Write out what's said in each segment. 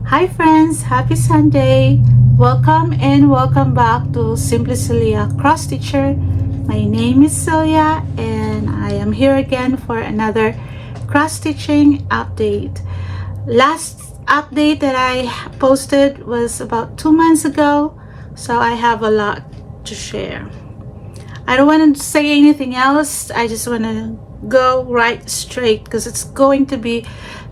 Hi friends, happy Sunday. Welcome and welcome back to Simply Celia Cross Teacher. My name is Celia and I am here again for another cross stitching update. Last update that I posted was about 2 months ago, so I have a lot to share. I don't want to say anything else. I just want to go right straight because it's going to be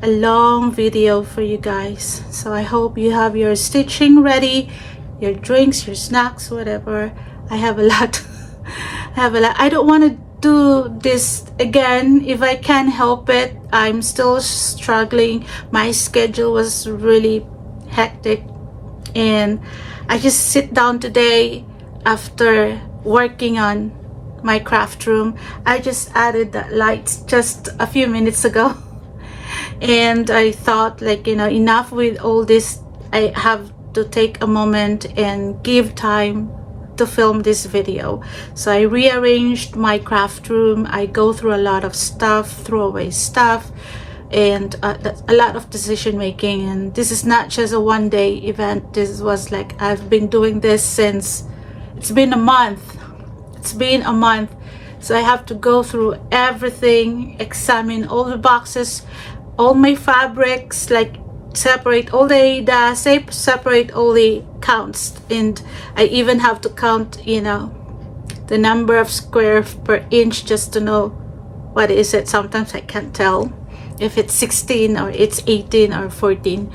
a long video for you guys. So I hope you have your stitching ready, your drinks, your snacks, whatever. I have a lot. I don't want to do this again if I can help it. I'm still struggling. My schedule was really hectic and I just sit down today after working on my craft room. I just added that lights just a few minutes ago and I thought, like, enough with all this. I have to take a moment and give time to film this video. So I rearranged my craft room. I go through a lot of stuff, throw away stuff, and a lot of decision making. And this is not just a one-day event. This was like, I've been doing this since it's been a month. So I have to go through everything, examine all the boxes, all my fabrics, like separate all separate all the counts, and I even have to count the number of square per inch just to know what is it. Sometimes I can't tell if it's 16 or it's 18 or 14,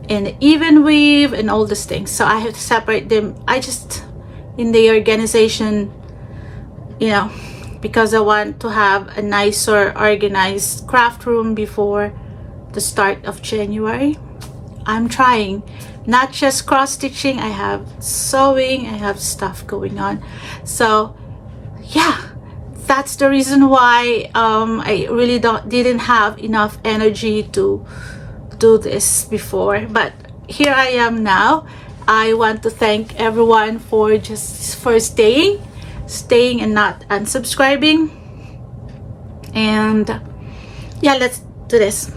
and even weave and all these things. So I have to separate them. I just, in the organization, because I want to have a nicer organized craft room before the start of January. I'm trying, not just cross stitching, I have sewing, I have stuff going on. So yeah, that's the reason why I really didn't have enough energy to do this before, but here I am now. I want to thank everyone for staying and not unsubscribing. And yeah, let's do this.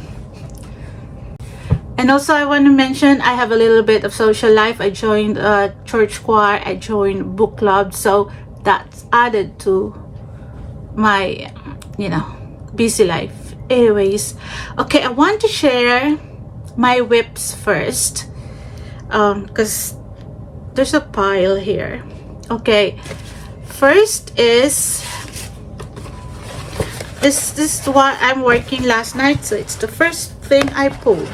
And also I want to mention, I have a little bit of social life. I joined a church choir, I joined book club, so that's added to my busy life. Anyways, okay, I want to share my WIPS first, because there's a pile here. Okay, first is this is what I'm working last night, so it's the first thing I pulled.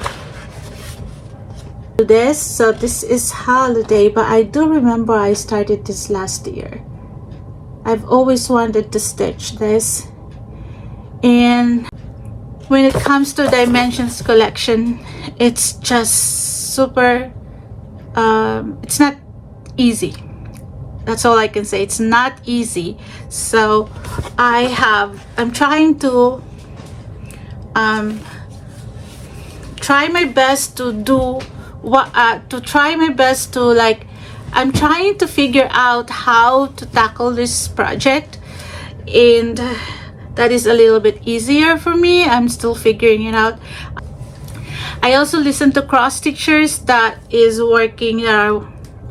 So this is holiday, but I do remember I started this last year. I've always wanted to stitch this, and when it comes to dimensions collection, it's just super it's not easy. That's all I can say. It's not easy. So I'm trying to try my best to do I'm trying to figure out how to tackle this project, and that is a little bit easier for me. I'm still figuring it out. I also listen to cross stitchers that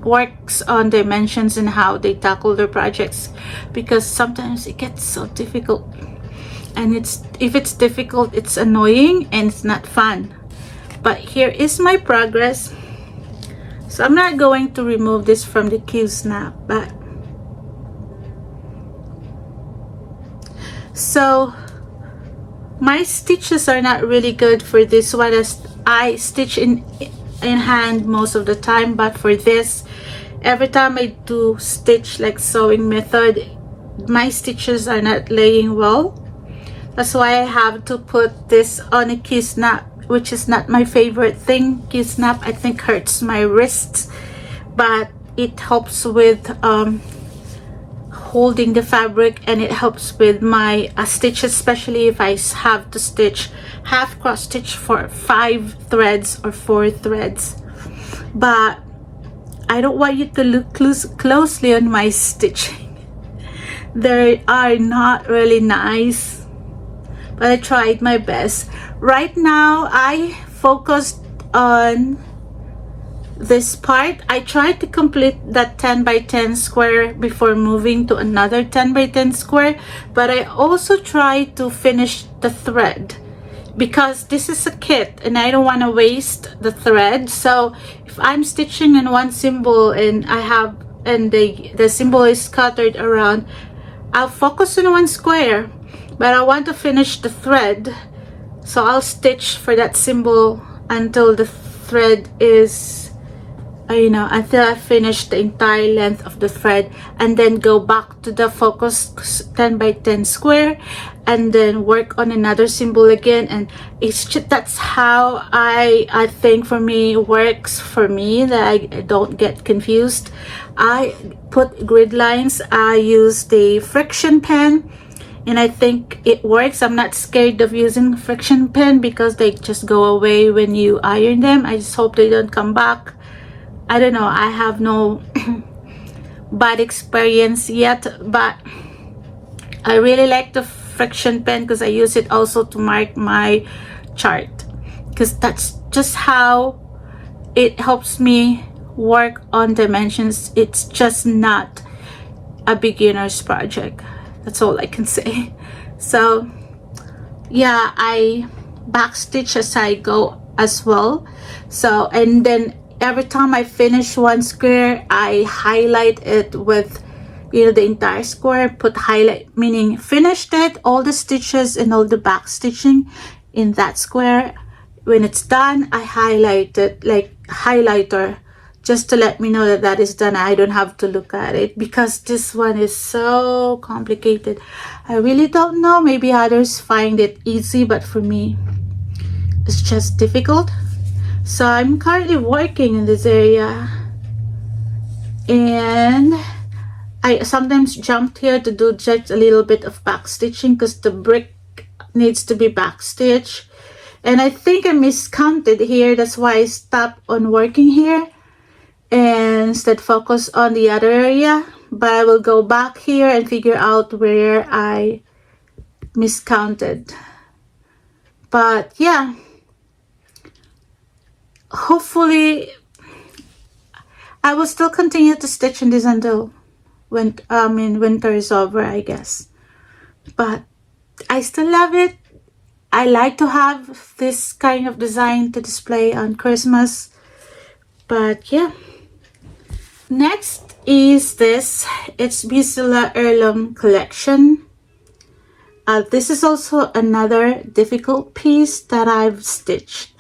works on dimensions and how they tackle their projects, because sometimes it gets so difficult, and if it's difficult, it's annoying and it's not fun. But here is my progress. So I'm not going to remove this from the Q-snap, but so my stitches are not really good for this one, as I stitch in hand most of the time. But for this, every time I do stitch like sewing method, my stitches are not laying well. That's why I have to put this on a Q-snap, which is not my favorite thing. Q-snap, I think, hurts my wrists, but it helps with holding the fabric, and it helps with my stitches, especially if I have to stitch half cross stitch for 5 threads or 4 threads. But I don't want you to look closely on my stitching. They are not really nice, but I tried my best. Right now I focused on this part. I tried to complete that 10 by 10 square before moving to another 10 by 10 square, but I also tried to finish the thread because this is a kit and I don't want to waste the thread. So if I'm stitching in one symbol and the symbol is scattered around, I'll focus on one square, but I want to finish the thread, so I'll stitch for that symbol until the thread is until I finish the entire length of the thread, and then go back to the focus 10 by 10 square and then work on another symbol again. And that's how I think for me works for me, that I don't get confused. I put grid lines, I use the friction pen, and I think it works. I'm not scared of using friction pen because they just go away when you iron them. I just hope they don't come back. I don't know, I have no bad experience yet, but I really like the friction pen because I use it also to mark my chart, because that's just how it helps me work on dimensions. It's just not a beginner's project. That's all I can say. So yeah, I backstitch as I go as well. So, and then every time I finish one square, I highlight it with the entire square. Put highlight, meaning finished it, all the stitches and all the back stitching in that square. When it's done, I highlight it like highlighter, just to let me know that that is done. I don't have to look at it because this one is so complicated. I really don't know, maybe others find it easy, but for me it's just difficult. So I'm currently working in this area, and I sometimes jumped here to do just a little bit of back stitching because the brick needs to be back stitched, and I think I miscounted here. That's why I stopped on working here and instead focus on the other area. But I will go back here and figure out where I miscounted. But yeah, hopefully I will still continue to stitch in this until winter is over, I guess. But I still love it. I like to have this kind of design to display on Christmas. But yeah, next is this. It's Bisula Heirloom Collection. This is also another difficult piece that I've stitched.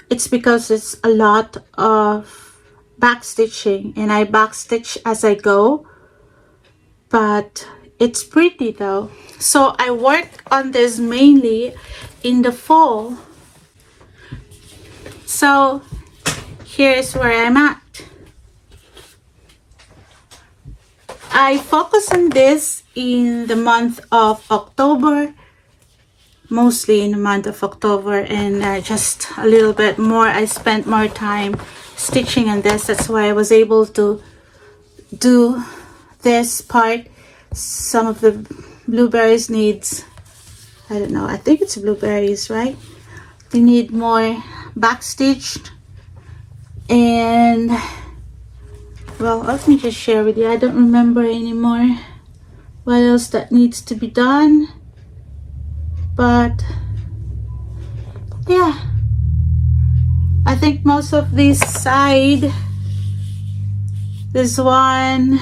It's because it's a lot of back stitching, and I back stitch as I go, but it's pretty though. So I work on this mainly in the fall. So here's where I'm at. I focus on this in the month of October, mostly in the month of October, and just a little bit more. I spent more time stitching on this. That's why I was able to do this part. Some of the blueberries needs, I don't know, I think it's blueberries, right? They need more back stitched. And well, let me just share with you. I don't remember anymore what else that needs to be done. But yeah, I think most of this side, this one,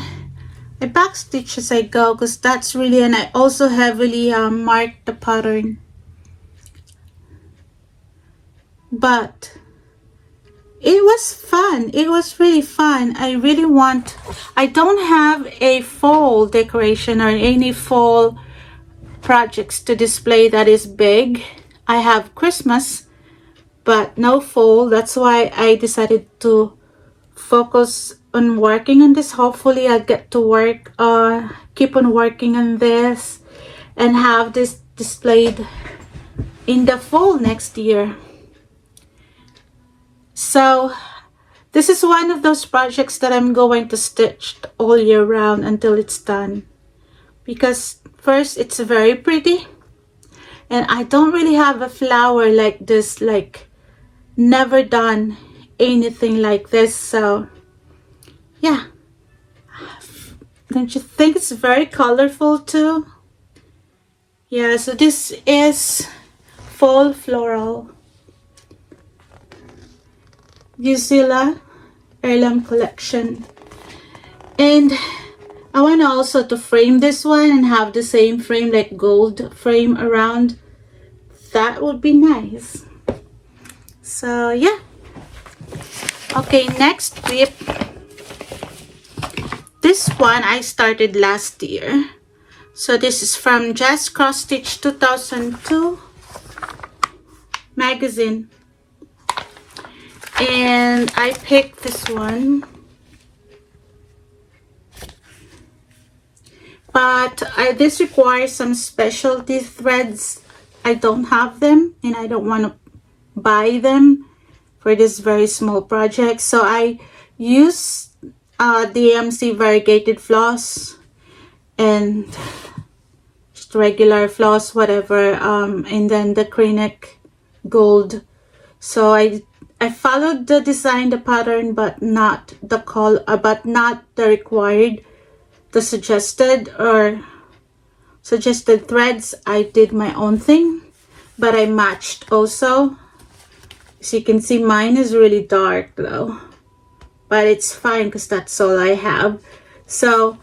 I back stitch as I go because that's really, and I also heavily mark the pattern. But it was fun. It was really fun. I don't have a fall decoration or any fall projects to display that is big. I have Christmas, but no fall. That's why I decided to focus on working on this. Hopefully I'll get to work, keep on working on this and have this displayed in the fall next year. So this is one of those projects that I'm going to stitch all year round until it's done, because first, it's very pretty, and I don't really have a flower like this, like never done anything like this. So yeah, don't you think it's very colorful too? Yeah, so this is fall floral Uzilla heirloom collection, and I want also to frame this one and have the same frame, like gold frame around. That would be nice. So yeah. Okay, next WIP. This one I started last year. So this is from Just Cross Stitch 2002 magazine. And I picked this one. But this requires some specialty threads. I don't have them and I don't want to buy them for this very small project. So I use DMC variegated floss and just regular floss, whatever, and then the Cranic gold. So I followed the design, the pattern, but not the but not the required, the suggested threads. I did my own thing, but I matched also. So you can see mine is really dark though, but it's fine because that's all I have. So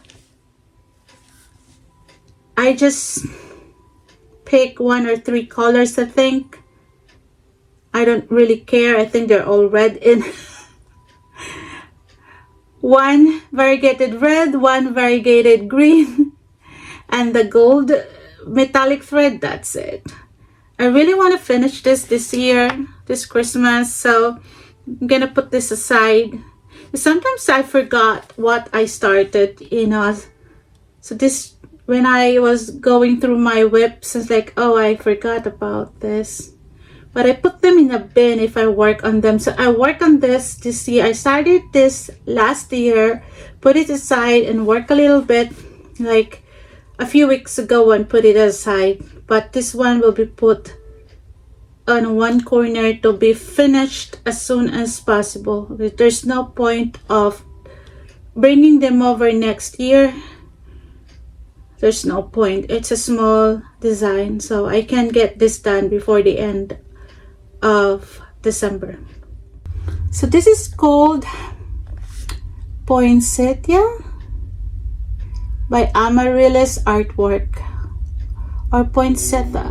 I just pick 1 or 3 colors, I think. I don't really care. I think they're all red in. 1 variegated red, 1 variegated green, and the gold metallic thread. That's it. I really want to finish this year, this Christmas, so I'm gonna put this aside. Sometimes I forgot what I started, you know. So this, when I was going through my WIPs, it's like, oh, I forgot about this. But I put them in a bin if I work on them. So I work on this year. I started this last year, put it aside and work a little bit, like a few weeks ago, and put it aside. But this one will be put on one corner to be finished as soon as possible. There's no point of bringing them over next year. There's no point. It's a small design, so I can get this done before the end of December. So this is called Poinsettia by Amaryllis Artwork, or Poinsettia.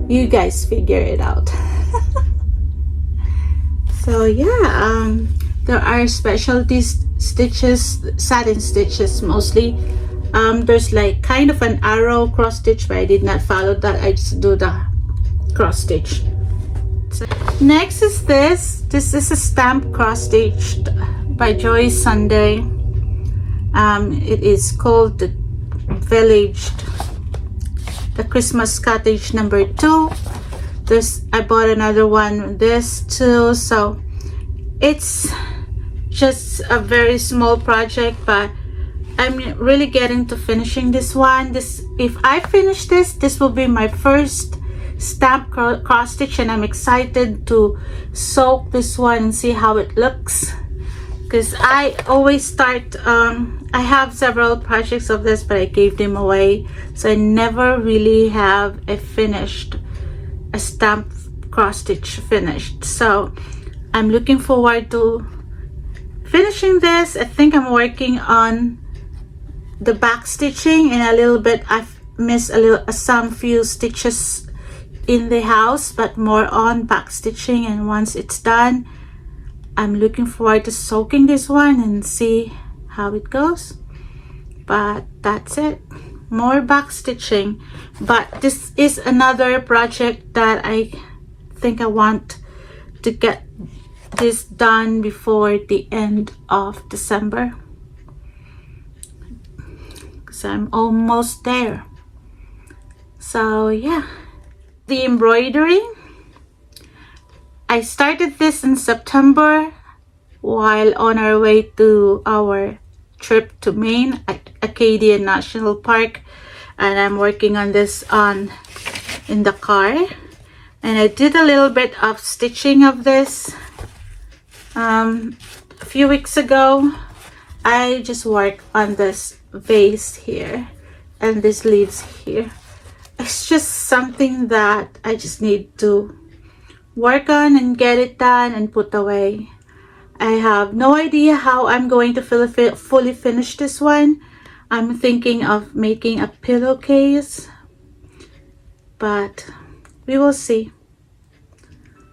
You guys figure it out. So yeah, there are specialty stitches, satin stitches mostly. There's like kind of an arrow cross stitch, but I did not follow that. I just do the cross stitch. So next is this. This is a stamp cross stitched by Joy Sunday. It is called the Villaged, the Christmas Cottage number 2. I bought another one, this too. So it's just a very small project, but I'm really getting to finishing this one. If I finish this will be my first stamp cross stitch, and I'm excited to soak this one and see how it looks, because I always start I have several projects of this, but I gave them away, so I never really have a stamp cross stitch finished. So I'm looking forward to finishing this. I think I'm working on the back stitching, and a little bit I've missed some few stitches in the house, but more on back stitching. And once it's done, I'm looking forward to soaking this one and see how it goes. But that's it, more back stitching. But this is another project that I think I want to get this done before the end of December, because I'm almost there. So yeah, the embroidery, I started this in September while on our way to our trip to Maine, Acadia National Park, and I'm working on this in the car. And I did a little bit of stitching of this A few weeks ago, I just worked on this vase here and these leaves here. It's just something that I just need to work on and get it done and put away. I have no idea how I'm going to fully finish this one. I'm thinking of making a pillowcase, but we will see.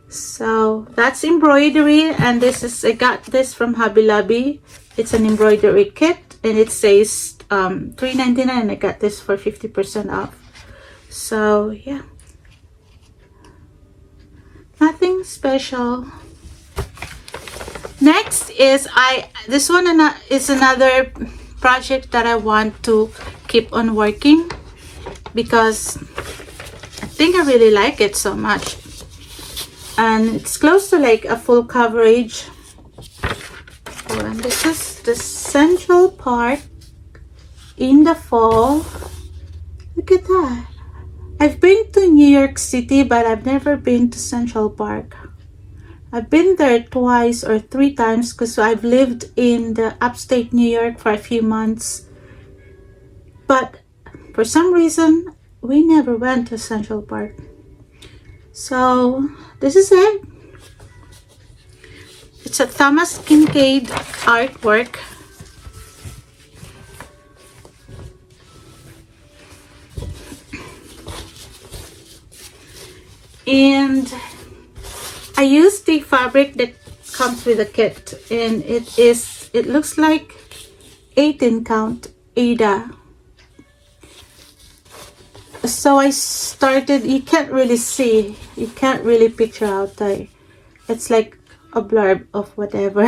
So that's embroidery, and this is, I got this from Hobby Lobby. It's an embroidery kit, and it says $3.99, and I got this for 50% off. So yeah, nothing special. Next is this one is another project that I want to keep on working because I think I really like it so much. And it's close to like a full coverage. Oh, and this is the Central Park in the fall. Look at that. I've been to New York City, but I've never been to Central Park. I've been there twice or 3 times because I've lived in the upstate New York for a few months. But for some reason, we never went to Central Park. So this is it. It's a Thomas Kincaid artwork. And I used the fabric that comes with the kit, and it looks like 18 count Ada. So I started, you can't really see, you can't really picture out there. It's like a blurb of whatever.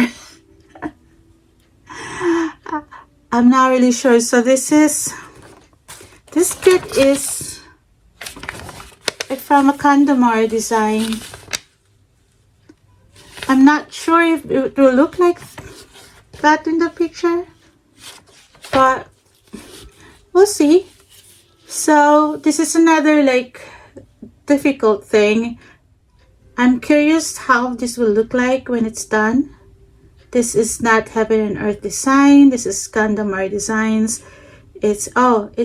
I'm not really sure. So this kit is from a Condamar design. I'm not sure if it will look like that in the picture, but we'll see. So this is another like difficult thing. I'm curious how this will look like when it's done. This is not Heaven and Earth design. This is Condamar Designs. It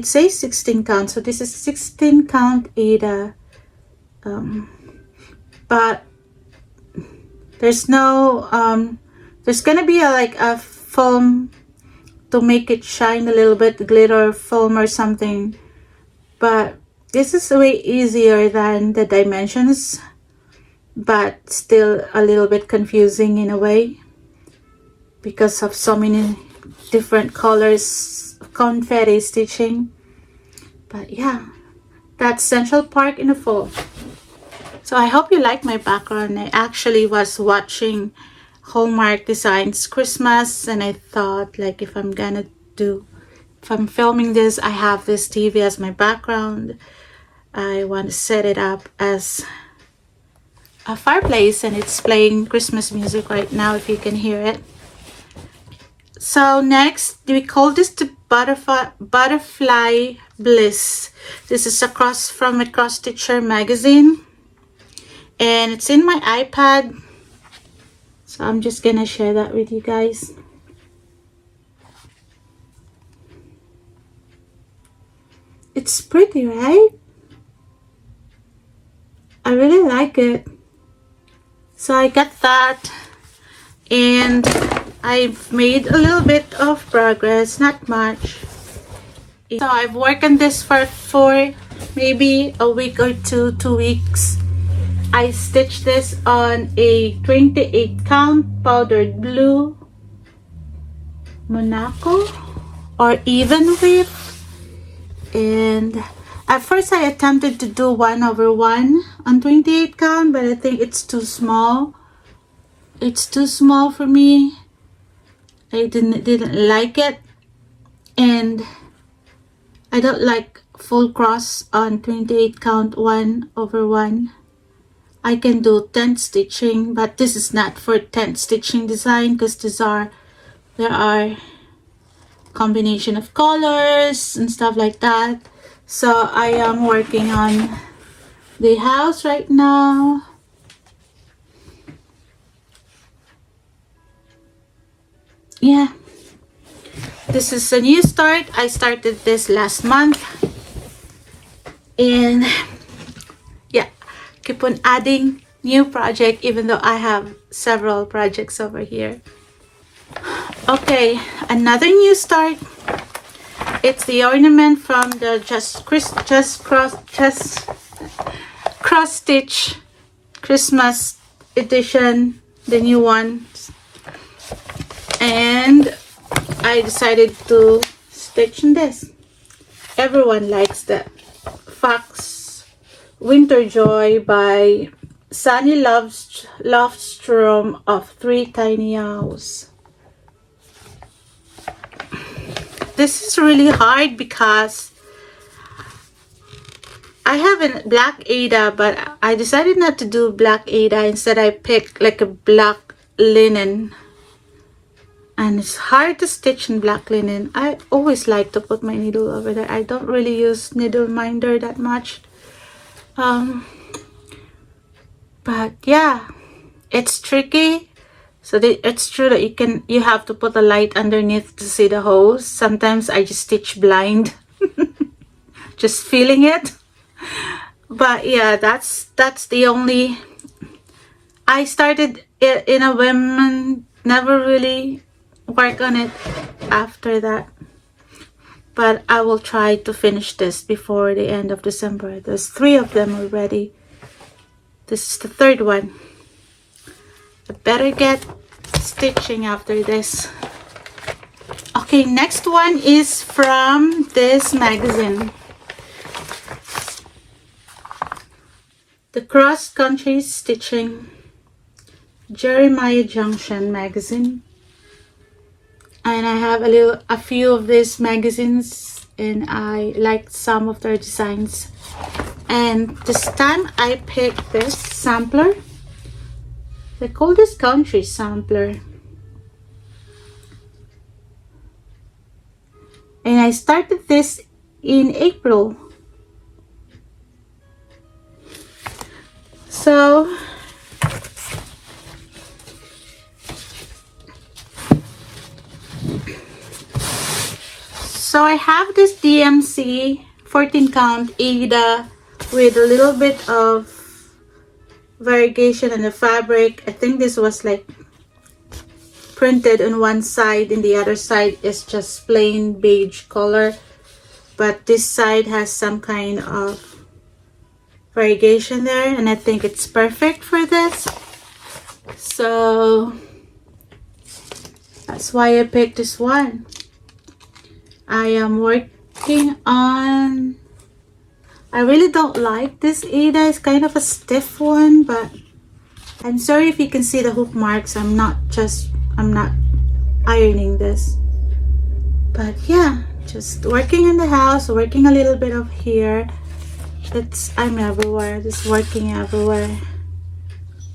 says 16 count. So this is 16 count Ada. But there's no there's gonna be a foam to make it shine a little bit, glitter foam or something. But this is way easier than the dimensions, but still a little bit confusing in a way because of so many different colors of confetti stitching. But yeah, that's Central Park in the fall. So I hope you like my background. I actually was watching Hallmark Designs Christmas, and I thought like if I'm filming this, I have this TV as my background. I want to set it up as a fireplace, and it's playing Christmas music right now if you can hear it. So next, we call this the Butterfly Bliss. This is from a Cross Stitcher magazine, and it's in my iPad. So I'm just gonna share that with you guys. It's pretty, right? I really like it. So I got that, and I've made a little bit of progress, not much. So I've worked on this for maybe a week or 2 weeks. I stitched this on a 28 count powdered blue Monaco or even width. And at first I attempted to do 1/1 on 28 count, but I think it's too small. It's too small for me. I didn't like it, and I don't like full cross on 28 count 1/1. I can do tent stitching, but this is not for tent stitching design because there are combination of colors and stuff like that. So I am working on the house right now. yeah, this is a new start. I started this last month, and yeah, keep on adding new project even though I have several projects over here. Okay, another new start. It's the ornament from the cross stitch Christmas edition, the new one, and I decided to stitch in this. Everyone likes the Fox Winter Joy by Sunny Lofstrom of Three Tiny Owls. This is really hard because I have a black Ada, but I decided not to do black Ada. Instead, I picked like a black linen. And it's hard to stitch in black linen. I always like to put my needle over there. I don't really use needle minder that much. But yeah, it's tricky. So it's true that you have to put a light underneath to see the holes. Sometimes I just stitch blind, just feeling it. But yeah, that's the only. I started it in a women, never really work on it after that, but I will try to finish this before the end of December. There's 3 of them already. This is the 3rd one. I better get stitching after this. Okay, next one is from this magazine, the Cross Country Stitching Jeremiah Junction magazine. And I have a few of these magazines, and I liked some of their designs. And this time I picked this sampler. They call this country sampler. And I started this in April. So I have this DMC 14 count Ada with a little bit of variegation in the fabric. I think this was like printed on one side and the other side is just plain beige color, but this side has some kind of variegation there, and I think it's perfect for this. So that's why I picked this one. I am working on, I really don't like this Ada. It's kind of a stiff one, but I'm sorry if you can see the hook marks. I'm not ironing this. But yeah, just working in the house, working a little bit of here. I'm everywhere, just working everywhere.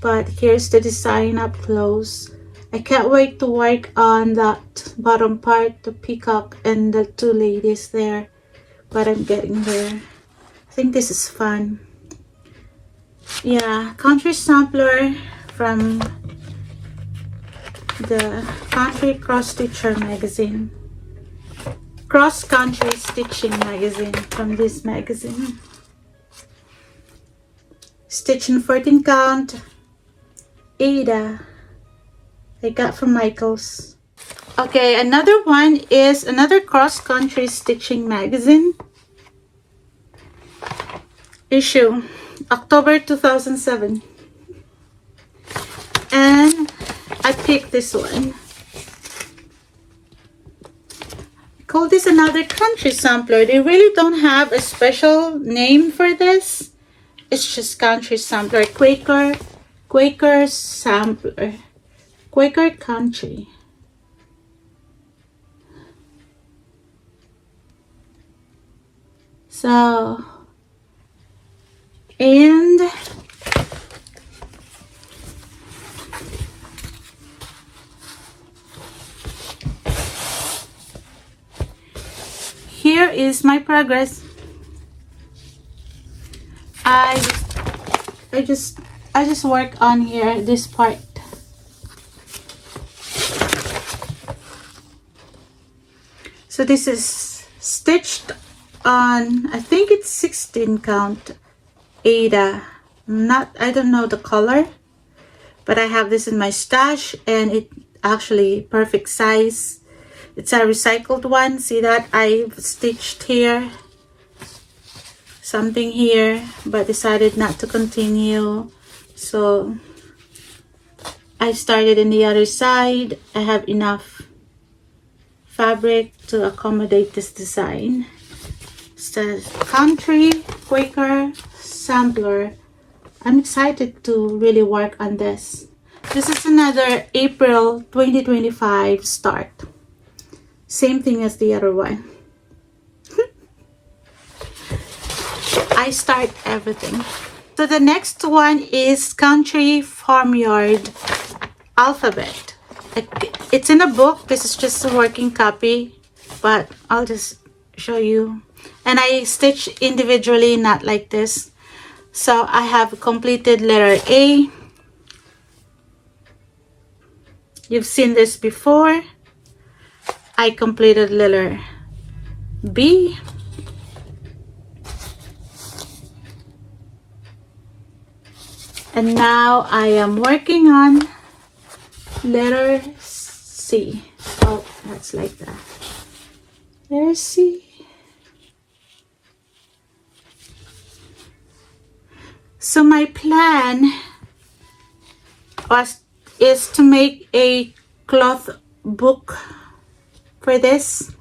But here's the design up close. I can't wait to work on that bottom part, the peacock and the 2 ladies there. But I'm getting there. I think this is fun. Yeah, country sampler from the Country Cross Stitcher magazine. Cross Country Stitching magazine from this magazine. Stitching 14 count Ada. I got from Michaels. Okay, another one is another Cross Country Stitching magazine. Issue October 2007. And I picked this one. I call this another country sampler. They really don't have a special name for this. It's just country sampler. Quaker sampler. Quaker country. So, and here is my progress. I just work on here this part. So this is stitched on, I think it's 16 count Ada. I don't know the color, but I have this in my stash and it actually perfect size. It's a recycled one. See that I've stitched here, something here, but decided not to continue. So I started in the other side. I have enough fabric to accommodate this design. It's the Country Quaker Sampler. I'm excited to really work on this. This is another April 2025 start. Same thing as the other one. I start everything. So the next one is Country Farmyard Alphabet. It's in a book. This is just a working copy, but I'll just show you. And I stitch individually, not like this. So I have completed letter A. You've seen this before. I completed letter B. And now I am working on letter C. Oh, that's like that. Letter C. So my plan is to make a cloth book for this.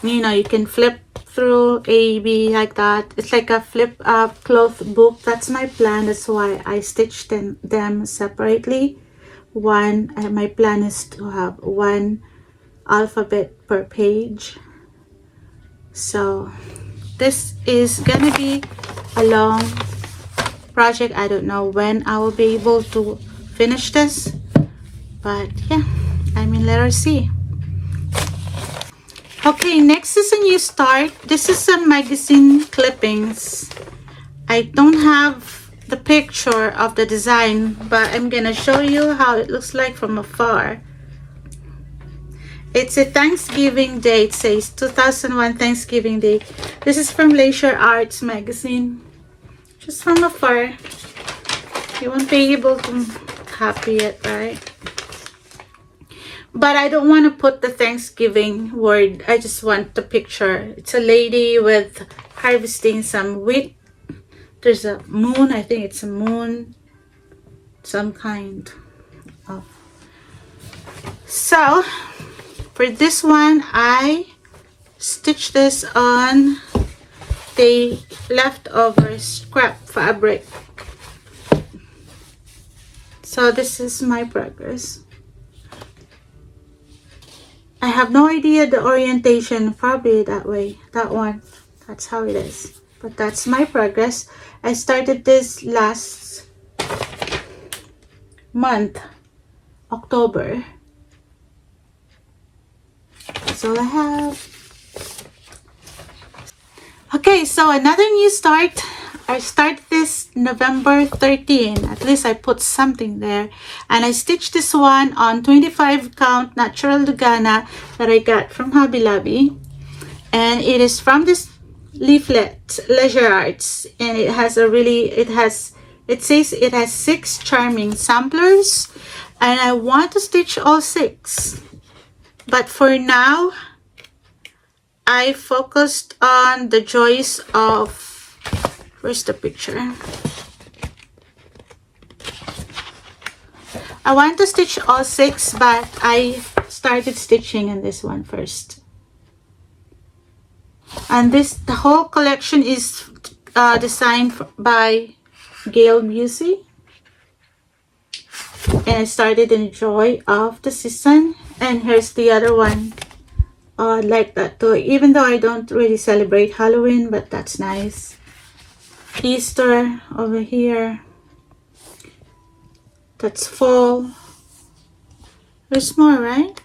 You know, you can flip through A, B like that. It's like a flip up cloth book. That's my plan. That's why I stitched them separately. My plan is to have one alphabet per page. So this is gonna be a long project. I don't know when I will be able to finish this, but yeah, I'm in letter C. Okay, next is a new start. This is some magazine clippings. I don't have the picture of the design, but I'm gonna show you how it looks like from afar. It's a Thanksgiving Day. It says 2001 Thanksgiving Day. This is from Leisure Arts magazine. Just from afar. You won't be able to copy it, right? But I don't want to put the Thanksgiving word. I just want the picture. It's a lady with harvesting some wheat. There's a moon. I think it's a moon. Some kind of. So for this one, I stitched this on the leftover scrap fabric. So this is my progress. I have no idea the orientation, probably that way, that one. That's how it is. But that's my progress. I started this last month, October. That's all I have. Okay, so another new start. I started this November 13. At least I put something there. And I stitched this one on 25 count natural Lugana that I got from Hobby Lobby. And it is from this leaflet, Leisure Arts. And it has it says it has 6 charming samplers. And I want to stitch all 6. But for now, I focused on the joys of, where's the picture? I want to stitch all 6, but I started stitching in this one first. And the whole collection is designed by Gail Busey. And I started in Joy of the Season. And here's the other one. Oh, I like that too. Even though I don't really celebrate Halloween, but that's nice. Easter over here. That's fall. There's more, right?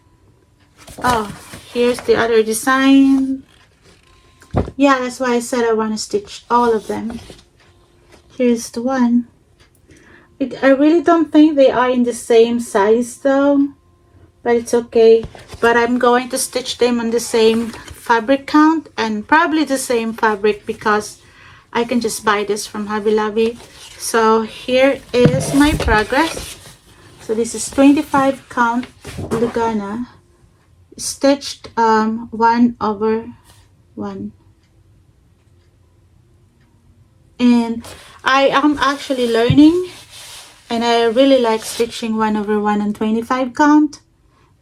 Oh, here's the other design. Yeah, that's why I said I want to stitch all of them. Here's the one. I really don't think they are in the same size though. but it's okay. But I'm going to stitch them on the same fabric count and probably the same fabric because I can just buy this from Hobby Lobby. So here is my progress. So this is 25 count Lugana stitched 1/1, and I am actually learning, and I really like stitching 1/1 and 25 count,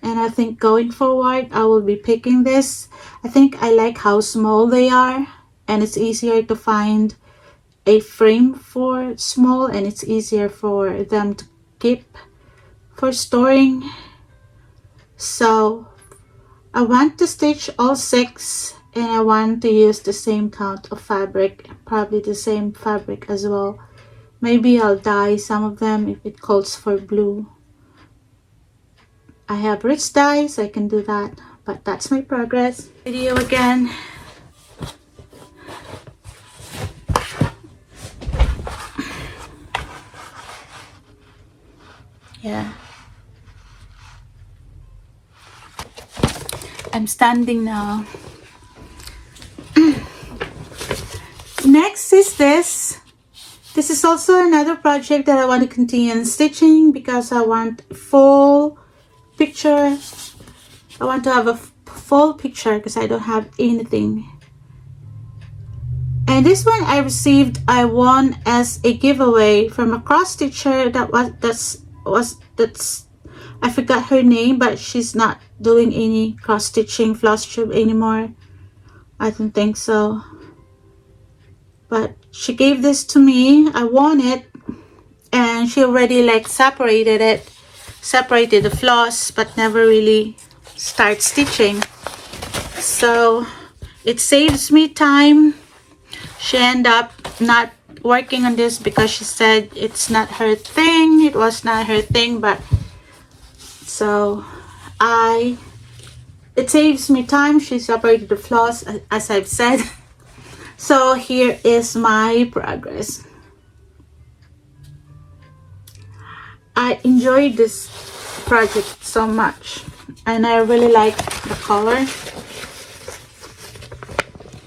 and I think going forward I will be picking this. I think I like how small they are, and it's easier to find a frame for small, and it's easier for them to keep for storing. So I want to stitch all 6, and I want to use the same count of fabric, probably the same fabric as well. Maybe I'll dye some of them if it calls for blue. I have rich dyes, I can do that, but that's my progress video again. Yeah, I'm standing now. Next is this. This is also another project that I want to continue in stitching because I want full picture. I want to have a full picture because I don't have anything. And this one I received, I won as a giveaway from a cross stitcher that's I forgot her name, but she's not doing any cross stitching Flosstube anymore. I don't think so. But she gave this to me. I won it, and she already like separated the floss, but never really start stitching. So it saves me time. She ended up not working on this because she said it's not her thing. It was not her thing, but so it saves me time. She separated the floss, as I've said. So here is my progress. I enjoyed this project so much, and I really like the color.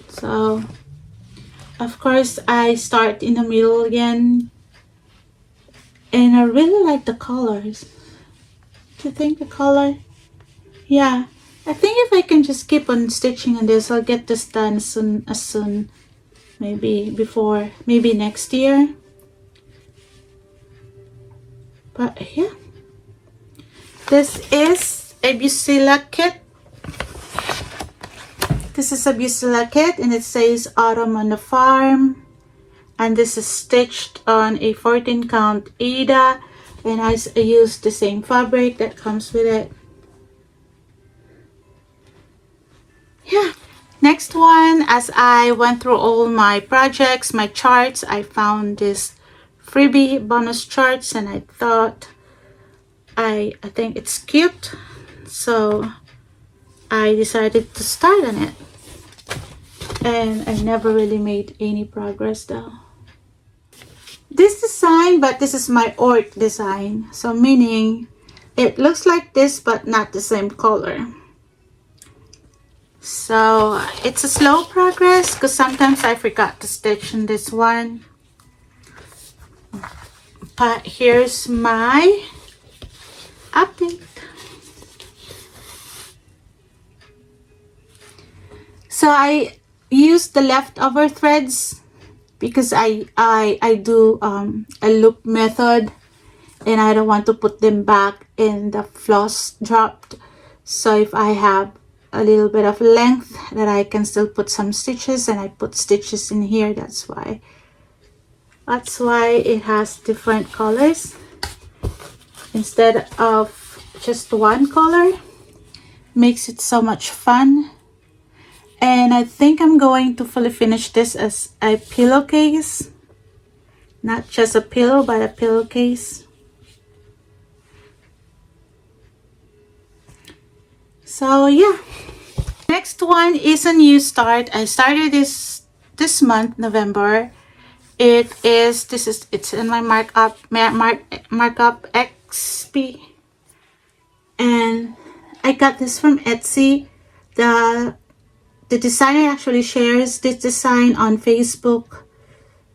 So of course I start in the middle again, and I really like the colors. Do you think the color? Yeah, I think if I can just keep on stitching on this, I'll get this done as soon maybe next year. But yeah, this is a Busilla kit. This is a Busilla kit, and it says Autumn on the Farm, and this is stitched on a 14 count Aida, and I used the same fabric that comes with it. Yeah. Next one, as I went through all my projects, my charts, I found this freebie bonus charts, and I thought I think it's cute, so I decided to start on it, and I never really made any progress though. This design, but this is my orc design, so meaning it looks like this but not the same color. So it's a slow progress because sometimes I forgot to stitch in this one. But here's my update. So I used the leftover threads because I do a loop method, and I don't want to put them back in the floss dropped. So if I have a little bit of length that I can still put some stitches, and I put stitches in here. That's why it has different colors instead of just one color. Makes it so much fun. And I think I'm going to fully finish this as a pillowcase, not just a pillow, but a pillowcase. So yeah, next one is a new start. I started this month, November. It's in my markup XP, and I got this from Etsy. The designer actually shares this design on Facebook,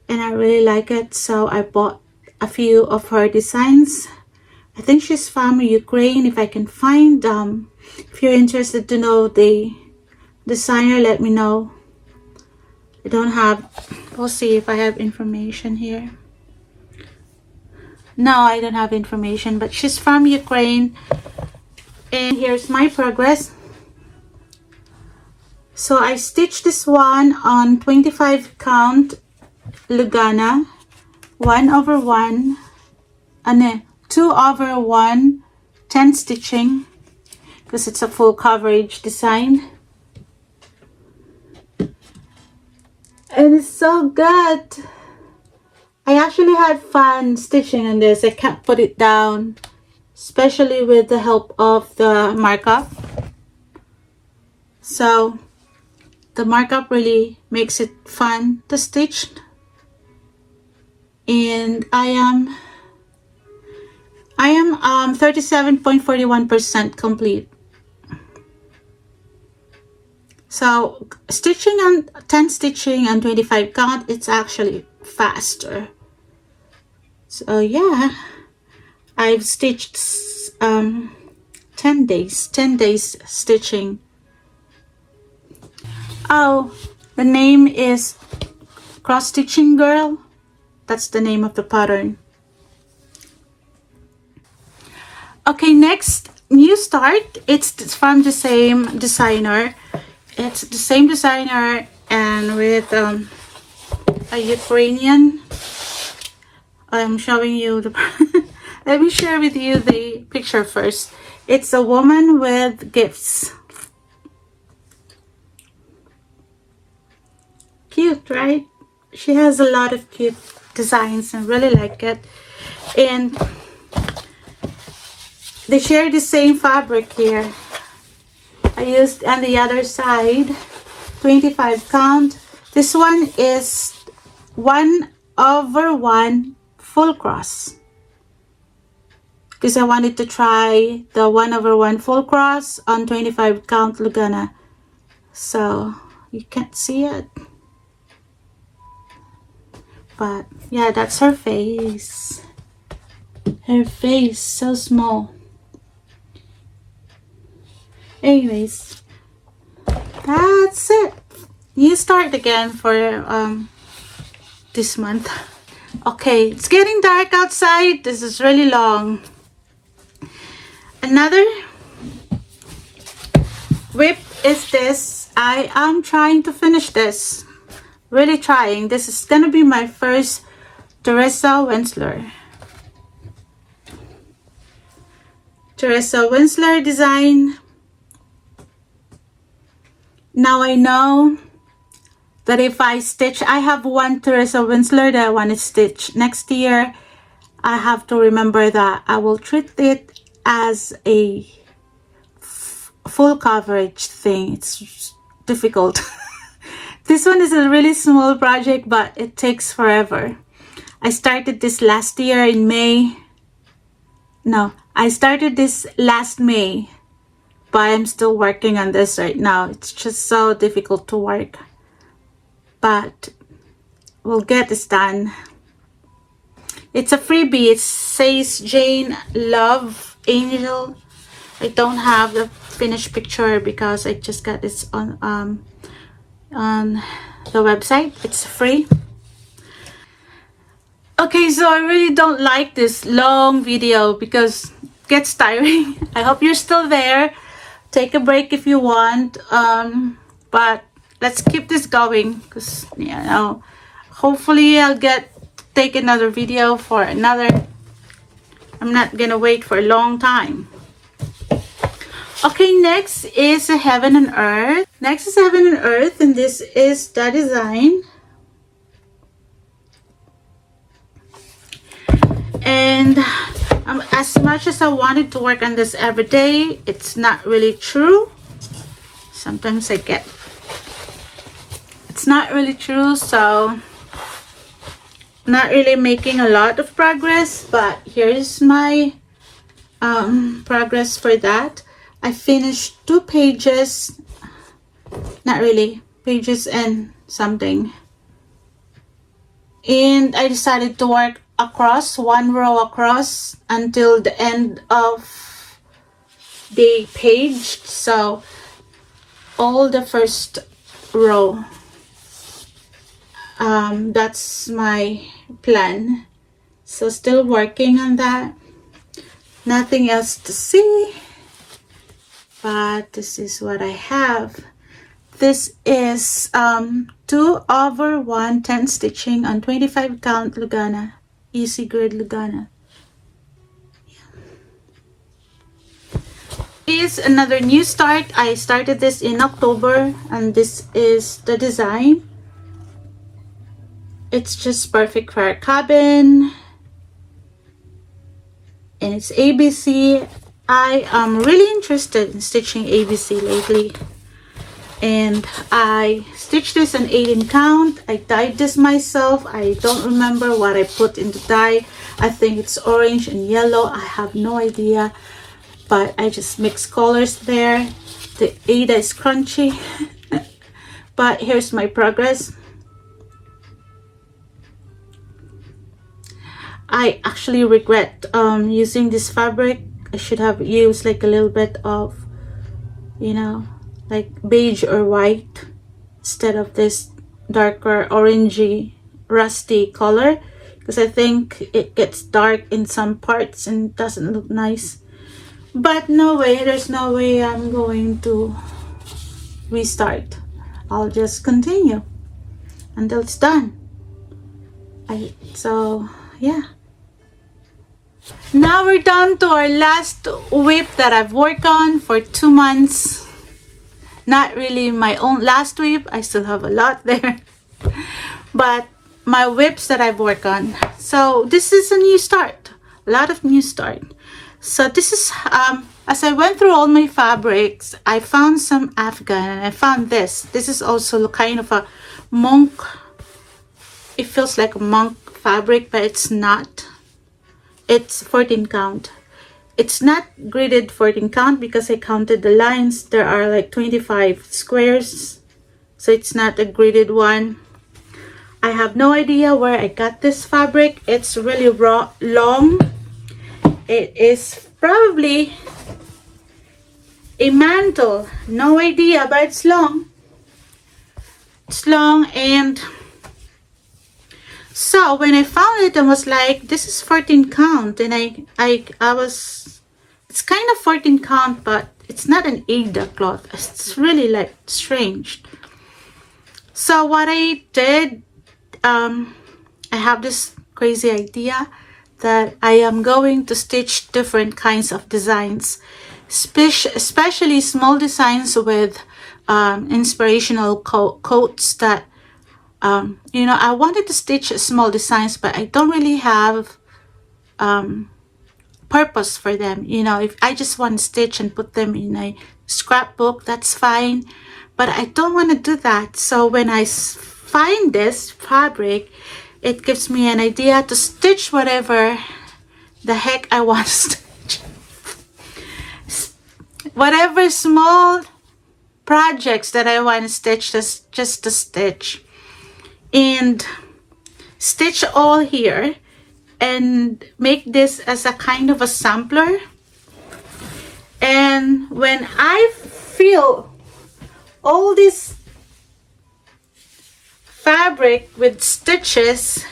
and I really like it, so I bought a few of her designs. I think she's from Ukraine. If I can find if you're interested to know the designer, let me know. I don't have, we'll see if I have information here. No, I don't have information, but she's from Ukraine. And here's my progress. So I stitched this one on 25 count Lugana, 1/1, 2/1, 10 stitching, because it's a full coverage design. And it's so good. I actually had fun stitching on this. I can't put it down, especially with the help of the markup. So the markup really makes it fun to stitch. And I am 37.41% complete. So stitching on 10 stitching and 25 count, it's actually faster. So yeah, I've stitched 10 days stitching. Oh, the name is Cross Stitching Girl. That's the name of the pattern. Okay, next new start. It's from the same designer. It's the same designer and with a Ukrainian. I'm showing you the let me share with you the picture first. It's a woman with gifts. Cute, right? She has a lot of cute designs and really like it. And they share the same fabric here. I used on the other side 25 count. This one is 1/1 full cross, because I wanted to try the 1/1 full cross on 25 count Lugana. So you can't see it, but yeah, that's her face. Her face so small. Anyways, that's it. You start again for this month. Okay, it's getting dark outside. This is really long. Another WIP is this. I am trying to finish this. Really trying. This is gonna be my first Teresa Winsler design. Now I know that if I stitch, I have one Teresa Winsler that I want to stitch next year. I have to remember that I will treat it as a full coverage thing. It's difficult. This one is a really small project, but it takes forever. I started this last year in May. No, I started this last May. But I'm still working on this right now. It's just so difficult to work. But we'll get this done. It's a freebie. It says Jane Love Angel. I don't have the finished picture because I just got this on the website. It's free. Okay, so I really don't like this long video because it gets tiring. I hope you're still there. Take a break if you want, but let's keep this going, because you know, hopefully I'll take another video for another. I'm not gonna wait for a long time. Okay, next is Heaven and Earth. Next is Heaven and Earth, and this is the design. And as much as I wanted to work on this every day, it's not really true. Sometimes it's not really true, so not really making a lot of progress. But here's my progress for that. I finished 2 pages, not really, pages and something. And I decided to work across, 1 row across until the end of the page. So all the first row, that's my plan. So still working on that. Nothing else to see, but this is what I have. This is 2/1 10 stitching on 25 count Lugana, easy grid Lugana. Is another new start. I started this in October, and this is the design. It's just perfect for a cabin, and it's ABC. I am really interested in stitching ABC lately, and I stitched this an 18 count. I dyed this myself. I don't remember what I put in the dye. I think it's orange and yellow. I have no idea, but I just mixed colors there. The Ada is crunchy. But here's my progress. I actually regret using this fabric. I should have used like a little bit of, you know, like beige or white instead of this darker orangey rusty color, because I think it gets dark in some parts and doesn't look nice. But no way, there's no way I'm going to restart. I'll just continue until it's done. So yeah, now we're down to our last whip that I've worked on for 2 months. Not really my own last whip, I still have a lot there, but my whips that I've worked on. So this is a new start, a lot of new start. So this is as I went through all my fabrics, I found some Afghan, and I found this. This is also kind of a monk. It feels like a monk fabric, but it's not. It's 14 count. It's not gridded 14 count because I counted the lines. There are like 25 squares, so it's not a gridded one. I have no idea where I got this fabric. It's really long. It is probably a mantle. No idea, but it's long. It's long, and so when I found it, I was like, this is 14 count, and I was, it's kind of 14 count, but it's not an Ada cloth. It's really like strange. So what I did, I have this crazy idea that I am going to stitch different kinds of designs, especially small designs with inspirational quotes that you know, I wanted to stitch small designs, but I don't really have purpose for them. You know, if I just want to stitch and put them in a scrapbook, that's fine, but I don't want to do that. So when I find this fabric, it gives me an idea to stitch whatever the heck I want to stitch. Whatever small projects that I want to stitch, just to stitch. And stitch all here and make this as a kind of a sampler. And when I fill all this fabric with stitches,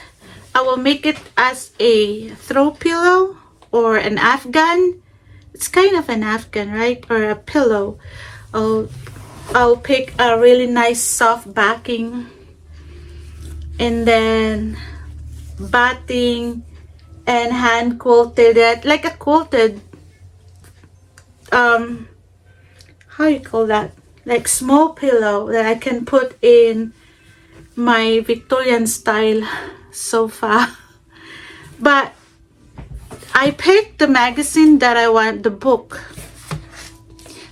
I will make it as a throw pillow or an Afghan. It's kind of an Afghan, right? Or a pillow. I'll pick a really nice soft backing, and then batting and hand quilted it like a quilted how you call that, like small pillow that I can put in my Victorian style sofa. But I picked the magazine that I want, the book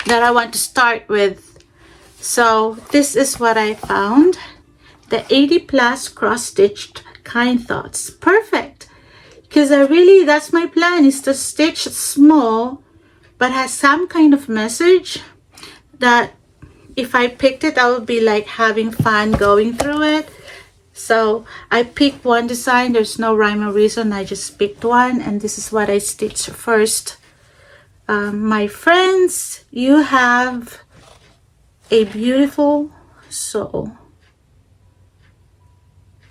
that I want to start with. So this is what I found. The 80 plus cross-stitched kind thoughts. Perfect. Because I really, that's my plan, is to stitch small but has some kind of message that if I picked it, I would be like having fun going through it. So I picked one design. There's no rhyme or reason. I just picked one, and this is what I stitched first. My friends, you have a beautiful soul.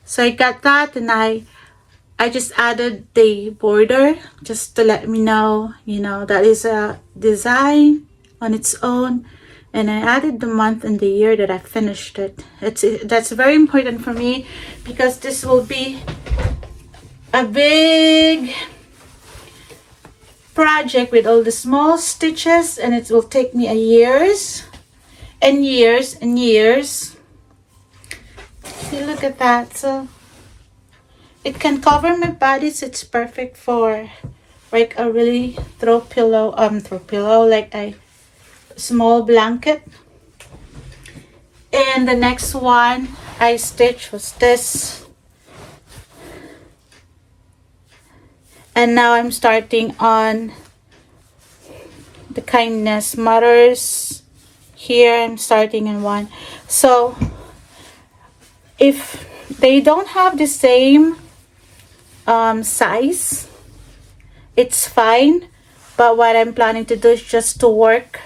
So I got that, and I just added the border just to let me know, you know, that is a design on its own. And I added the month and the year that I finished it. That's very important for me, because this will be a big project with all the small stitches, and it will take me years and years and years. See, look at that. So it can cover my body, so it's perfect for like a really throw pillow, like a small blanket. And the next one I stitched was this. And now I'm starting on the kindness matters. Here I'm starting in one. So if they don't have the same size, it's fine. But what I'm planning to do is just to work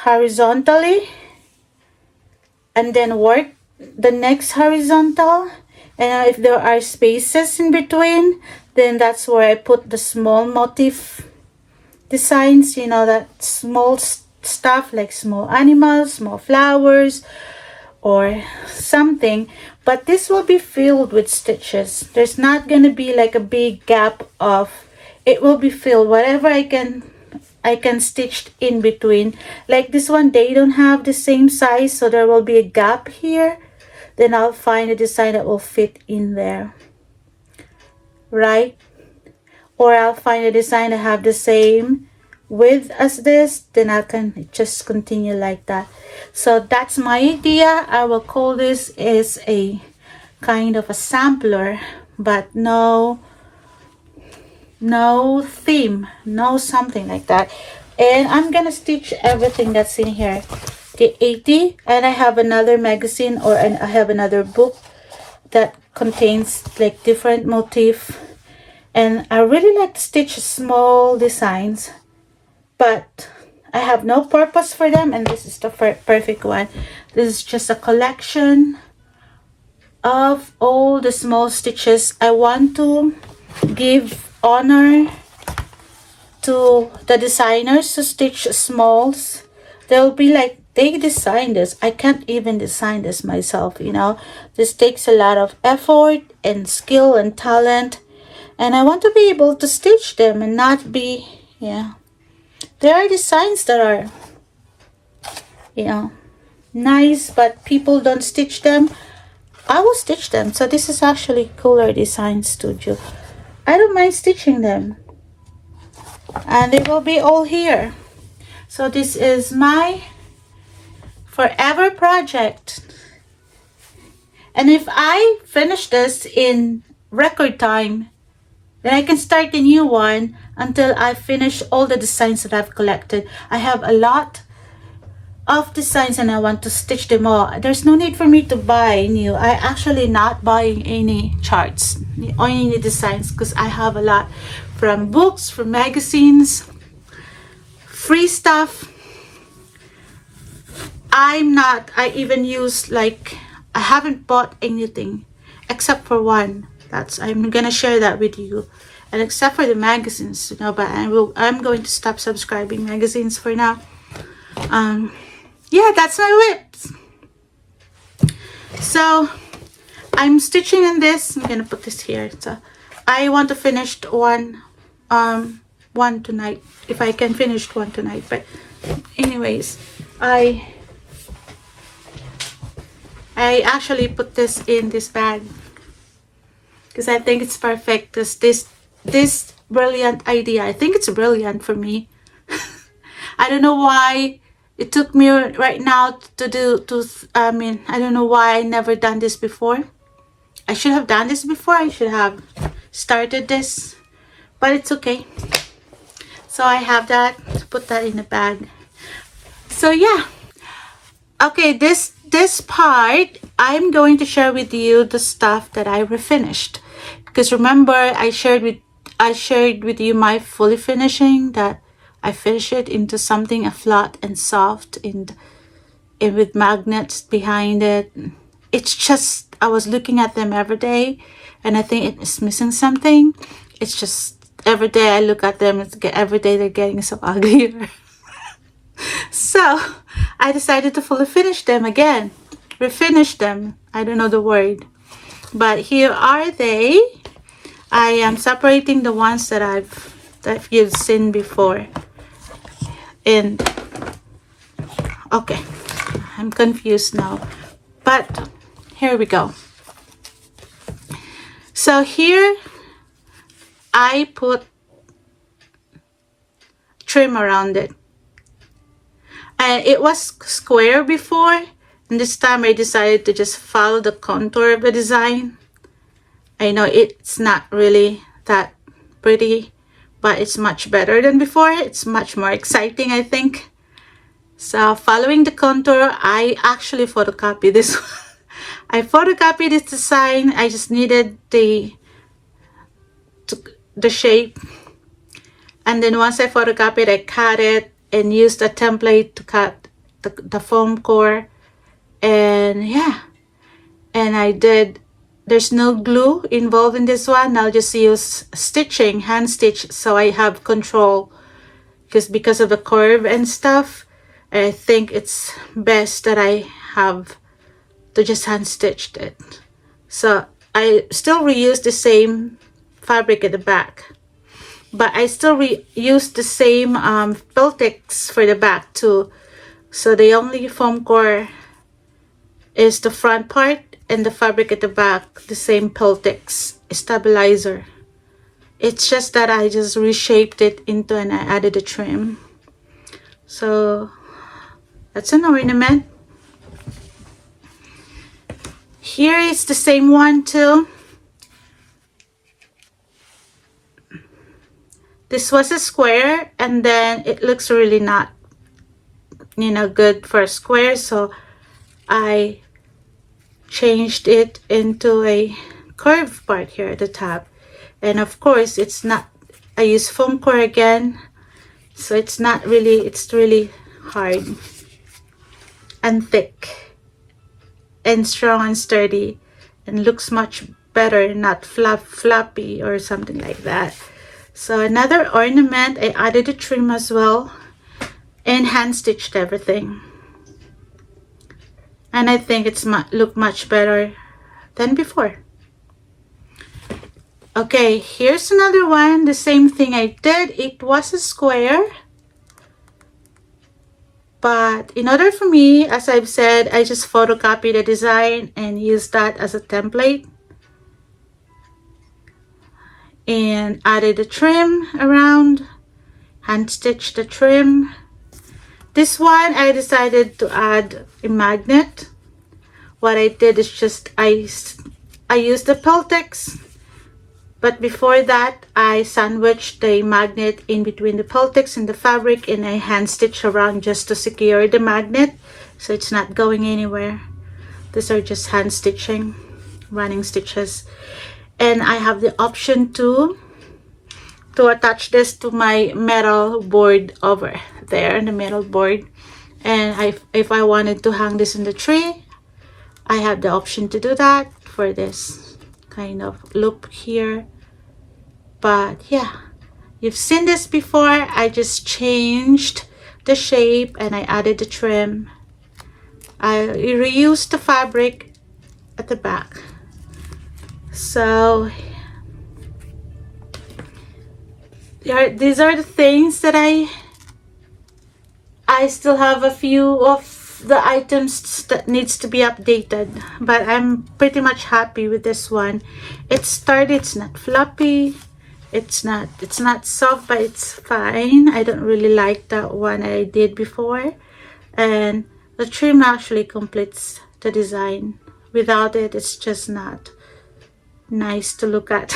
horizontally and then work the next horizontal, and if there are spaces in between, then that's where I put the small motif designs, you know, that small stuff like small animals, small flowers or something. But this will be filled with stitches. There's not gonna be like a big gap of, it will be filled whatever I can stitch in between. Like this one, they don't have the same size, so there will be a gap here. Then I'll find a design that will fit in there, right? Or I'll find a design that have the same width as this, then I can just continue like that. So that's my idea. I will call this as a kind of a sampler, but no theme, no something like that. And I'm gonna stitch everything that's in here, the 80, and I have another magazine, or I have another book that contains like different motif. And I really like to stitch small designs, but I have no purpose for them, and this is the perfect one. This is just a collection of all the small stitches. I want to give honor to the designers who stitch smalls. They'll be like, they designed this. I can't even design this myself, you know. This takes a lot of effort and skill and talent, and I want to be able to stitch them and not be, yeah. There are designs that are, you know, nice, but people don't stitch them. I will stitch them. So this is actually Cooler Design Studio. I don't mind stitching them, and they will be all here. So this is my forever project, and if I finish this in record time, then I can start a new one until I finish all the designs that I've collected. I have a lot of designs and I want to stitch them all. There's no need for me to buy new. I actually not buying any charts or any designs, because I have a lot from books, from magazines, free stuff. I even use, like, I haven't bought anything except for one. I'm gonna share that with you, and except for the magazines, you know, but I'm going to stop subscribing magazines for now. Yeah, that's my WIPS. So I'm stitching in this. I'm gonna put this here. So I want to finish one tonight, if I can finish one tonight. But anyways, I actually put this in this bag because I think it's perfect. Because this brilliant idea, I think it's brilliant for me. I don't know why it took me right now to I don't know why I never done this before. I should have done this before. I should have started this, but it's okay. So I have that. put that in a bag. So yeah, okay, this part I'm going to share with you the stuff that I refinished, because remember I shared with you my fully finishing, that I finished it into something flat and soft and with magnets behind it. It's just I was looking at them every day and I think it is missing something. It's just every day I look at them, every day they're getting so uglier. So I decided to fully finish them again, refinish them. I don't know the word, but here are they. I am separating the ones that you've seen before. And okay, I'm confused now, but here we go. So here I put trim around it, and it was square before, and this time I decided to just follow the contour of the design. I know it's not really that pretty, but it's much better than before. It's much more exciting, I think. So following the contour, I actually photocopied this one. I photocopied this design. I just needed the shape, and then once I photocopied, I cut it and used a template to cut the foam core. And yeah, and I did. There's no glue involved in this one. I'll just use stitching, hand stitch, so I have control, because of the curve and stuff. I think it's best that I have to just hand stitched it. So I still reuse the same fabric at the back, but I still reuse the same Peltex for the back too. So the only foam core is the front part, and the fabric at the back, the same Peltex stabilizer. It's just that I just reshaped it into, and I added a trim. So that's an ornament. Here is the same one too. This was a square, and then it looks really not, good for a square, so I changed it into a curved part here at the top. And of course it's not, I use foam core again, so it's really hard and thick and strong and sturdy, and looks much better, not floppy or something like that. So another ornament, I added a trim as well and hand stitched everything, and I think it's look much better than before. Okay, here's another one, the same thing I did. It was a square, but in order for me, as I've said, I just photocopied the design and used that as a template and added a trim around, hand stitched the trim. This one I decided to add a magnet. What I did is just I used the Peltex, but before that I sandwiched the magnet in between the Peltex and the fabric, and I hand stitched around just to secure the magnet so it's not going anywhere. These are just hand stitching, running stitches. And I have the option to attach this to my metal board over there, the metal board. And if I wanted to hang this in the tree, I have the option to do that for this kind of loop here. But yeah, you've seen this before. I just changed the shape and I added the trim. I reused the fabric at the back. So these are the things that I still have a few of the items that needs to be updated, but I'm pretty much happy with this one. It's not floppy, it's not soft, but it's fine. I don't really like that one I did before, and the trim actually completes the design. Without it, it's just not nice to look at.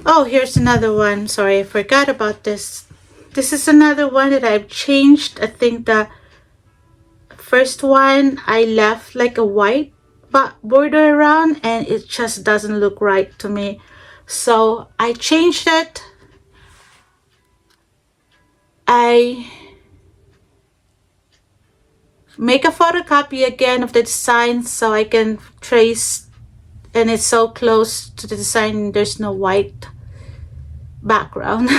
Oh, here's another one. Sorry, I forgot about this. This is another one that I've changed. I think the first one I left like a white border around, and it just doesn't look right to me. So I changed it. I make a photocopy again of the design so I can trace, and it's so close to the design there's no white background.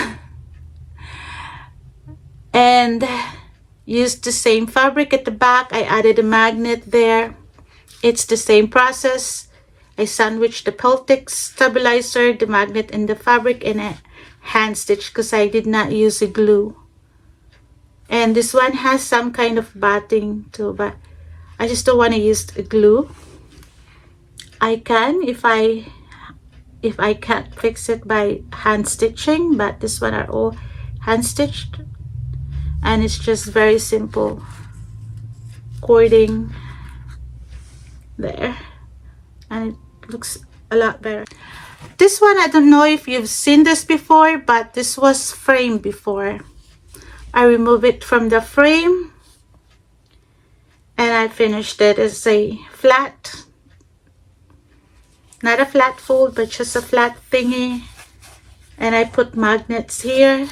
And used the same fabric at the back. I added a magnet there. It's the same process. I sandwiched the Peltex stabilizer, the magnet, and the fabric, and a hand stitch because I did not use a glue. And this one has some kind of batting too, but I just don't want to use a glue. I can if I can't fix it by hand stitching, but this one are all hand stitched, and it's just very simple cording there, and it looks a lot better. This one, I don't know if you've seen this before, but this was framed before. I removed it from the frame and I finished it as a flat, not a flat fold, but just a flat thingy, and I put magnets here.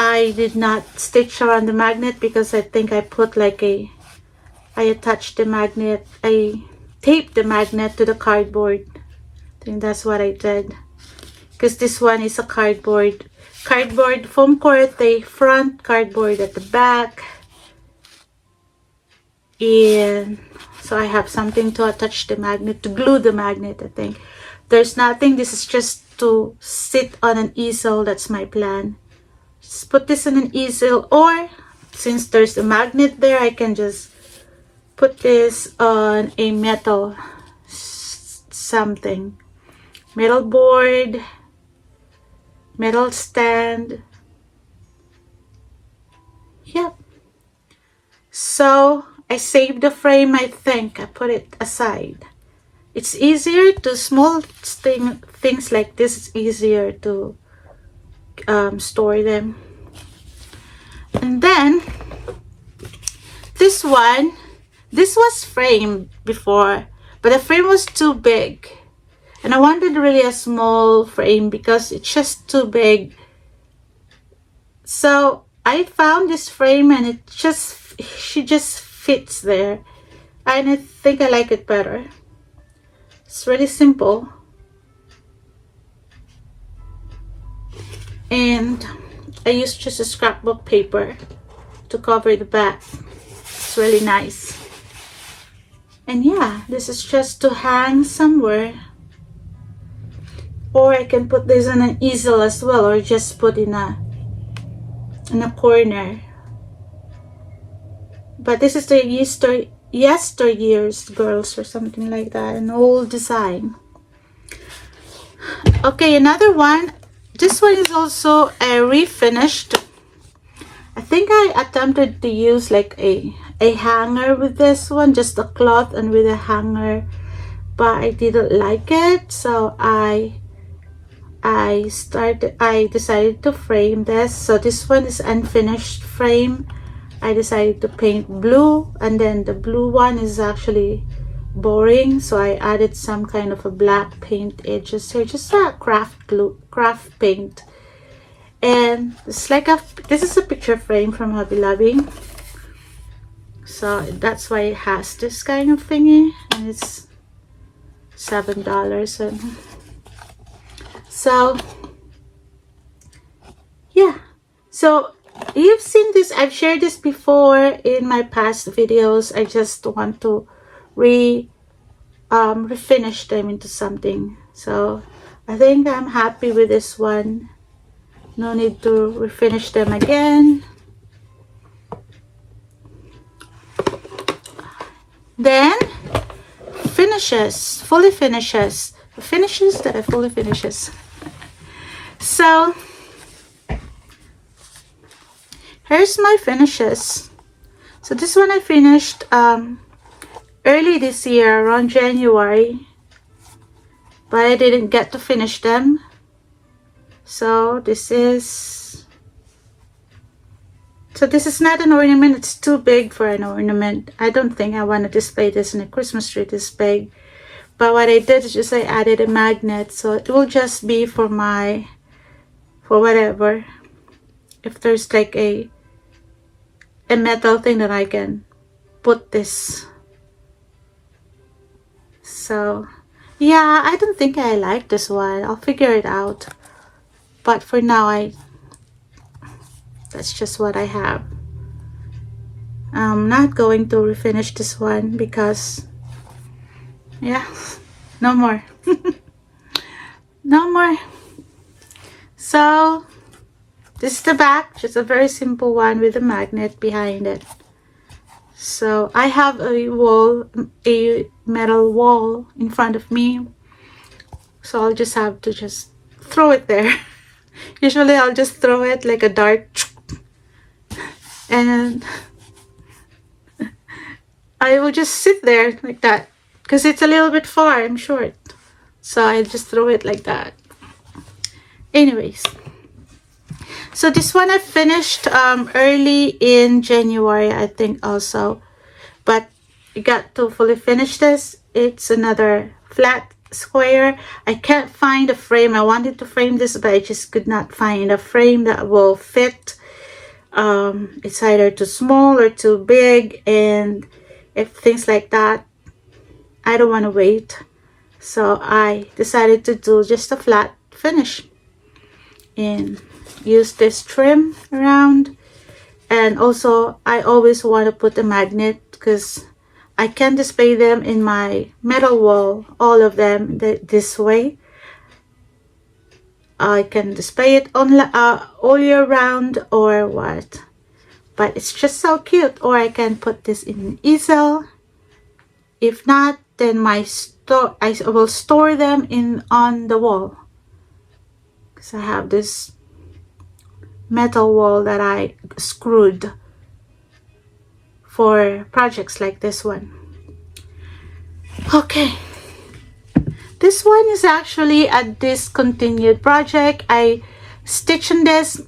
I did not stitch around the magnet because I think I put like I attached the magnet, I taped the magnet to the cardboard. I think that's what I did, because this one is a cardboard foam core at the front, cardboard at the back, and so I have something to attach the magnet, to glue the magnet. I think there's nothing, this is just to sit on an easel. That's my plan. Just put this on an easel, or since there's a magnet there, I can just put this on a metal something, metal board, metal stand. Yep. So I saved the frame. I think I put it aside. It's easier to small things like this. It's easier to store them. And then this one, this was framed before, but the frame was too big, and I wanted really a small frame because it's just too big. So I found this frame, and she just fits there, and I think I like it better. It's really simple, and I used just a scrapbook paper to cover the back. It's really nice. And yeah, this is just to hang somewhere, or I can put this on an easel as well, or just put in a corner. But this is the yesteryears girls or something like that, an old design. Okay, another one. This one is also a refinished. I think I attempted to use like a hanger with this one, just a cloth and with a hanger, but I didn't like it, so I decided to frame this. So this one is unfinished frame. I decided to paint blue, and then the blue one is actually boring, so I added some kind of a black paint edges here, just a craft paint. And it's like this is a picture frame from Hobby Lobby, so that's why it has this kind of thingy, and it's $7. And so yeah, so you've seen this, I've shared this before in my past videos. I just want to refinish them into something, so I think I'm happy with this one. No need to refinish them again. Then finishes, fully finishes, the finishes that are fully finishes. So here's my finishes. So this one I finished early this year, around January, but I didn't get to finish them. So this is So this is not an ornament. It's too big for an ornament. I don't think I want to display this in a Christmas tree this big. But what I did is just I added a magnet. So it will just be for whatever. If there's like a metal thing that I can put this. So yeah, I don't think I like this one. I'll figure it out. But for now, that's just what I have. I'm not going to refinish this one because, yeah, no more. No more. So this is the back, just a very simple one with a magnet behind it. So I have a metal wall in front of me. So I'll just have to just throw it there. Usually I'll just throw it like a dart. And I will just sit there like that. Because it's a little bit far, I'm short. So I just throw it like that. Anyways. So this one I finished early in January, I think also. But I got to fully finish this. It's another flat square. I can't find a frame. I wanted to frame this, but I just could not find a frame that will fit. It's either too small or too big, and if things like that, I don't want to wait. So I decided to do just a flat finish and use this trim around. And also I always want to put a magnet because I can display them in my metal wall, all of them this way. I can display it on all year round or what, but it's just so cute. Or I can put this in an easel. If not, then I will store them on the wall, because I have this metal wall that I screwed for projects like this one. Okay, this one is actually a discontinued project. I stitched in this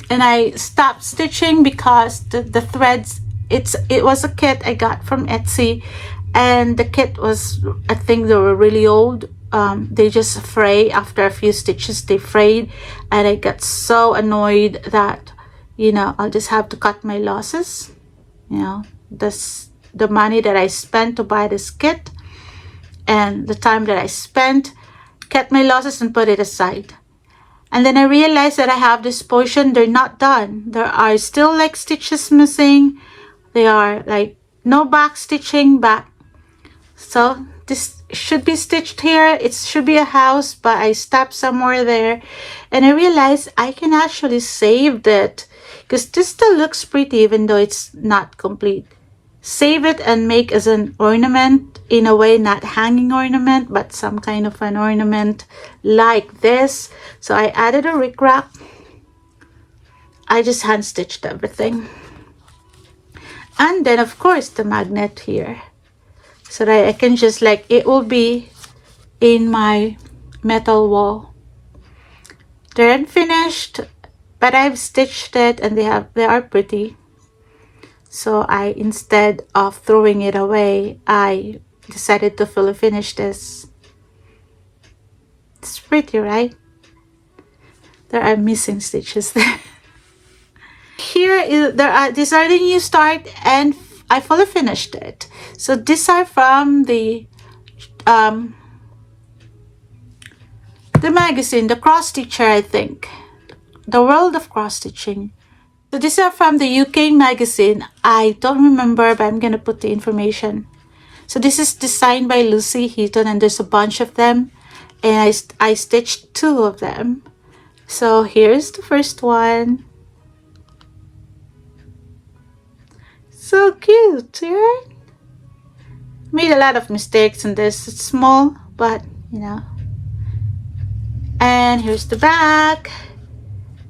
and I stopped stitching because the threads, it was a kit I got from Etsy, and the kit was, I think they were really old. They just fray after a few stitches. They frayed, and I got so annoyed that, you know, I'll just have to cut my losses. You know, the money that I spent to buy this kit and the time that I spent, cut my losses and put it aside. And then I realized that I have this portion, they're not done. There are still like stitches missing. They are like no back stitching back. So this should be stitched here. It should be a house, but I stopped somewhere there. And I realized I can actually save that, because this still looks pretty even though it's not complete. Save it and make as an ornament, in a way, not hanging ornament, but some kind of an ornament like this. So I added a rickrack. I just hand stitched everything. And then of course the magnet here, so that I can just like, it will be in my metal wall. They're unfinished, but I've stitched it and they are pretty. So I, instead of throwing it away, I decided to fully finish this. It's pretty, right? There are missing stitches there. These are the new start, and I fully finished it. So these are from the magazine, the Cross Stitcher, I think. The World of Cross Stitching. So these are from the UK magazine. I don't remember, but I'm going to put the information. So this is designed by Lucy Heaton, and there's a bunch of them. And I stitched 2 of them. So here's the first one. So cute, right? Made a lot of mistakes in this. It's small, but you know. And here's the back.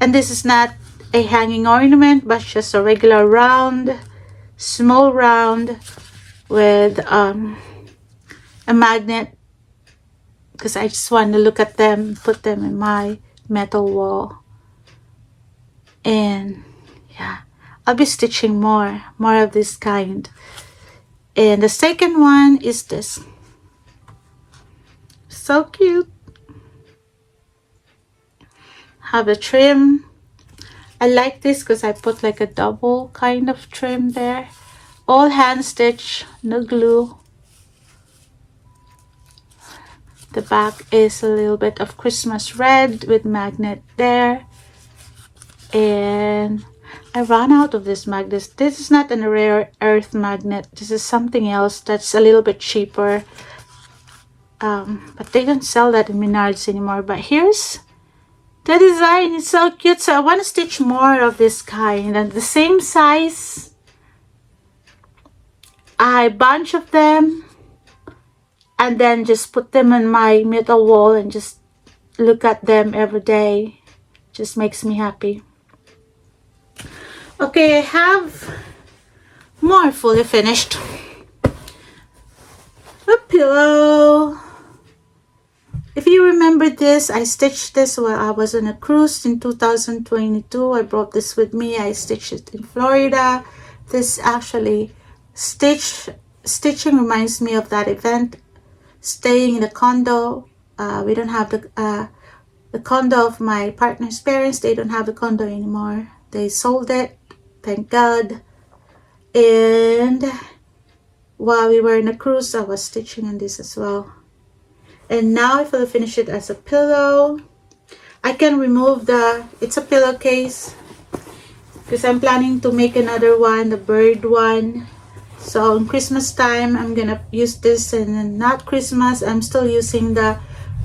And this is not a hanging ornament, but just a regular round, small round with a magnet, because I just want to look at them, put them in my metal wall. And yeah, I'll be stitching more of this kind. And the second one is this. So cute. Have a trim. I like this because I put like a double kind of trim there. All hand stitch, no glue. The back is a little bit of Christmas red with magnet there. And I ran out of this magnet. This is not a rare earth magnet. This is something else that's a little bit cheaper. But they don't sell that in Menards anymore. But here's the design. It's so cute. So I want to stitch more of this kind. And the same size. I bunch of them. And then just put them on my middle wall and just look at them every day. Just makes me happy. Okay, I have more fully finished. A pillow. If you remember this, I stitched this while I was on a cruise in 2022. I brought this with me. I stitched it in Florida. This actually stitching reminds me of that event. Staying in a condo. We don't have the condo of my partner's parents. They don't have the condo anymore. They sold it. Thank God. And while we were in a cruise, I was stitching on this as well. And now if I finish it as a pillow, I can remove it's a pillowcase because I'm planning to make another one, the bird one. So on Christmas time, I'm gonna use this, and then not Christmas, I'm still using the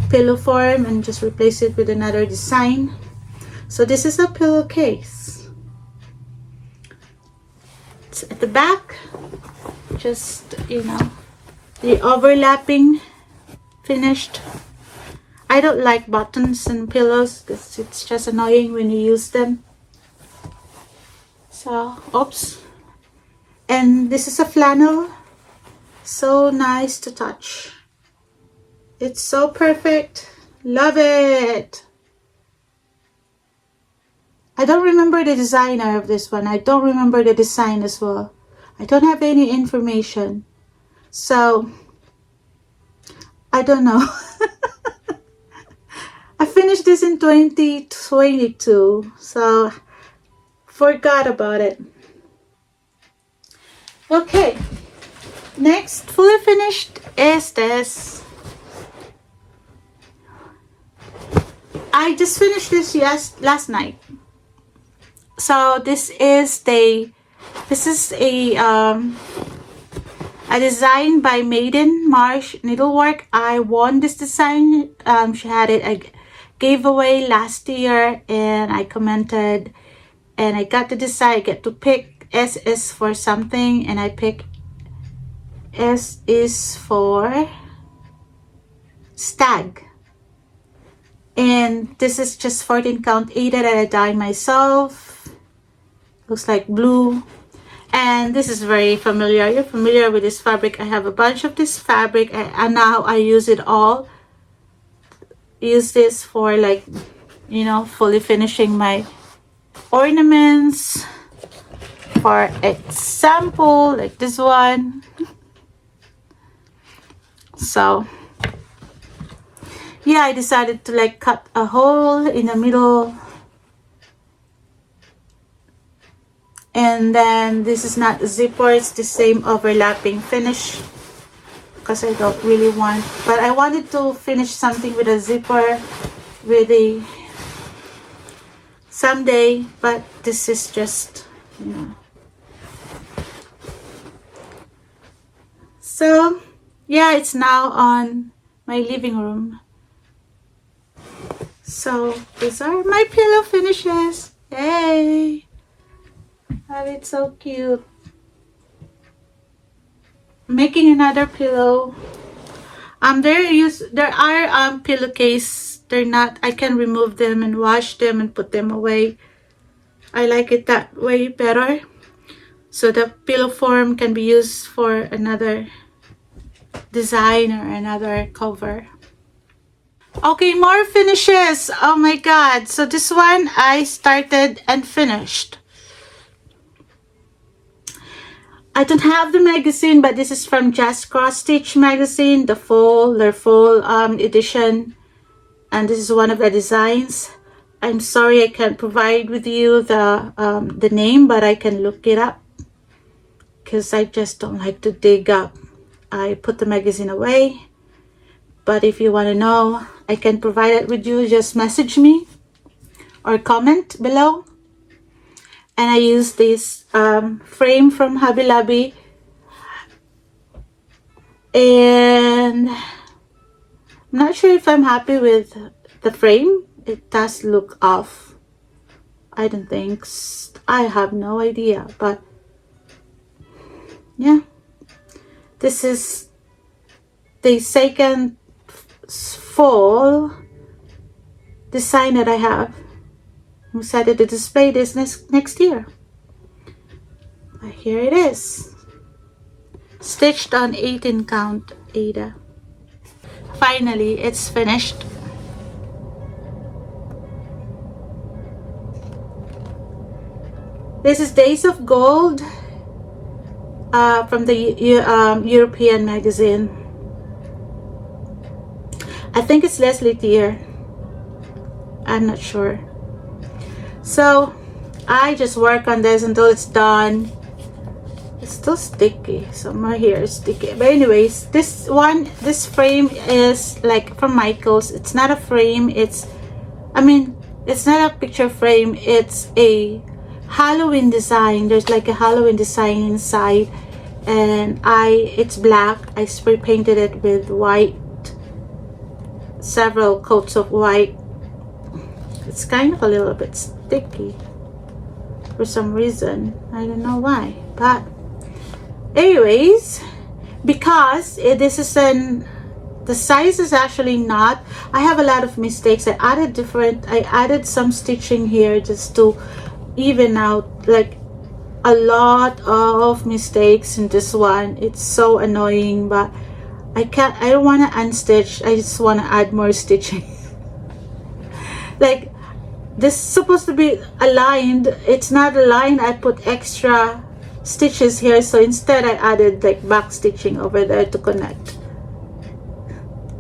pillow form and just replace it with another design. So this is a pillowcase. It's at the back, just, you know, the overlapping finished. I don't like buttons and pillows because it's just annoying when you use them. So, oops. And this is a flannel. So nice to touch. It's so perfect. Love it. I don't remember the designer of this one. I don't remember the design as well. I don't have any information. So, I don't know. I finished this in 2022. So, forgot about it. Okay, next fully finished is this. I just finished this last night. So this is a design by Maiden Marsh Needlework. I won this design. She had it a giveaway last year, and I commented, and I got the design. I get to pick. S is for something, and I pick S is for stag. And this is just 14 count 8 that I dyed myself. Looks like blue. And this is very familiar. You're familiar with this fabric. I have a bunch of this fabric, and now I use it all. Use this for, like, you know, fully finishing my ornaments. For example, like this one. So yeah, I decided to like cut a hole in the middle, and then this is not a zipper, it's the same overlapping finish because I don't really want, but I wanted to finish something with a zipper with a someday, but this is just, you know. So, yeah, it's now on my living room. So, these are my pillow finishes. Yay! Oh, it's so cute. Making another pillow. There are pillowcase. They're not, I can remove them and wash them and put them away. I like it that way better. So the pillow form can be used for another design or another cover. Okay, more finishes. Oh my god. So this one I started and finished. I don't have the magazine, but this is from Just Cross Stitch magazine, their fall edition, and this is one of the designs. I'm sorry I can't provide with you the name, but I can look it up because I just don't like to dig up. I put the magazine away, but if you want to know, I can provide it with you. Just message me or comment below. And I use this frame from Hobby Lobby, and I'm not sure if I'm happy with the frame. It does look off. I don't think I have no idea, but yeah, this is the second fall design that I have. I'm excited to display this next year. But here it is, stitched on 18 count Ada. Finally, it's finished. This is Days of Gold from the European magazine. I think it's Leslie Tier. I'm not sure. So I just work on this until it's done. It's still sticky. Some right here is sticky. But anyways, this frame is like from Michaels. It's not a frame. It's not a picture frame. It's a Halloween design. There's like a Halloween design inside, and it's black. I spray painted it with white, several coats of white. It's kind of a little bit sticky for some reason. I don't know why, but anyways, because this is the size is actually not, I have a lot of mistakes. I added some stitching here just to even out, like a lot of mistakes in this one. It's so annoying, but I don't want to unstitch. I just want to add more stitching. Like, this is supposed to be aligned. It's not aligned. I put extra stitches here, so instead I added like back stitching over there to connect.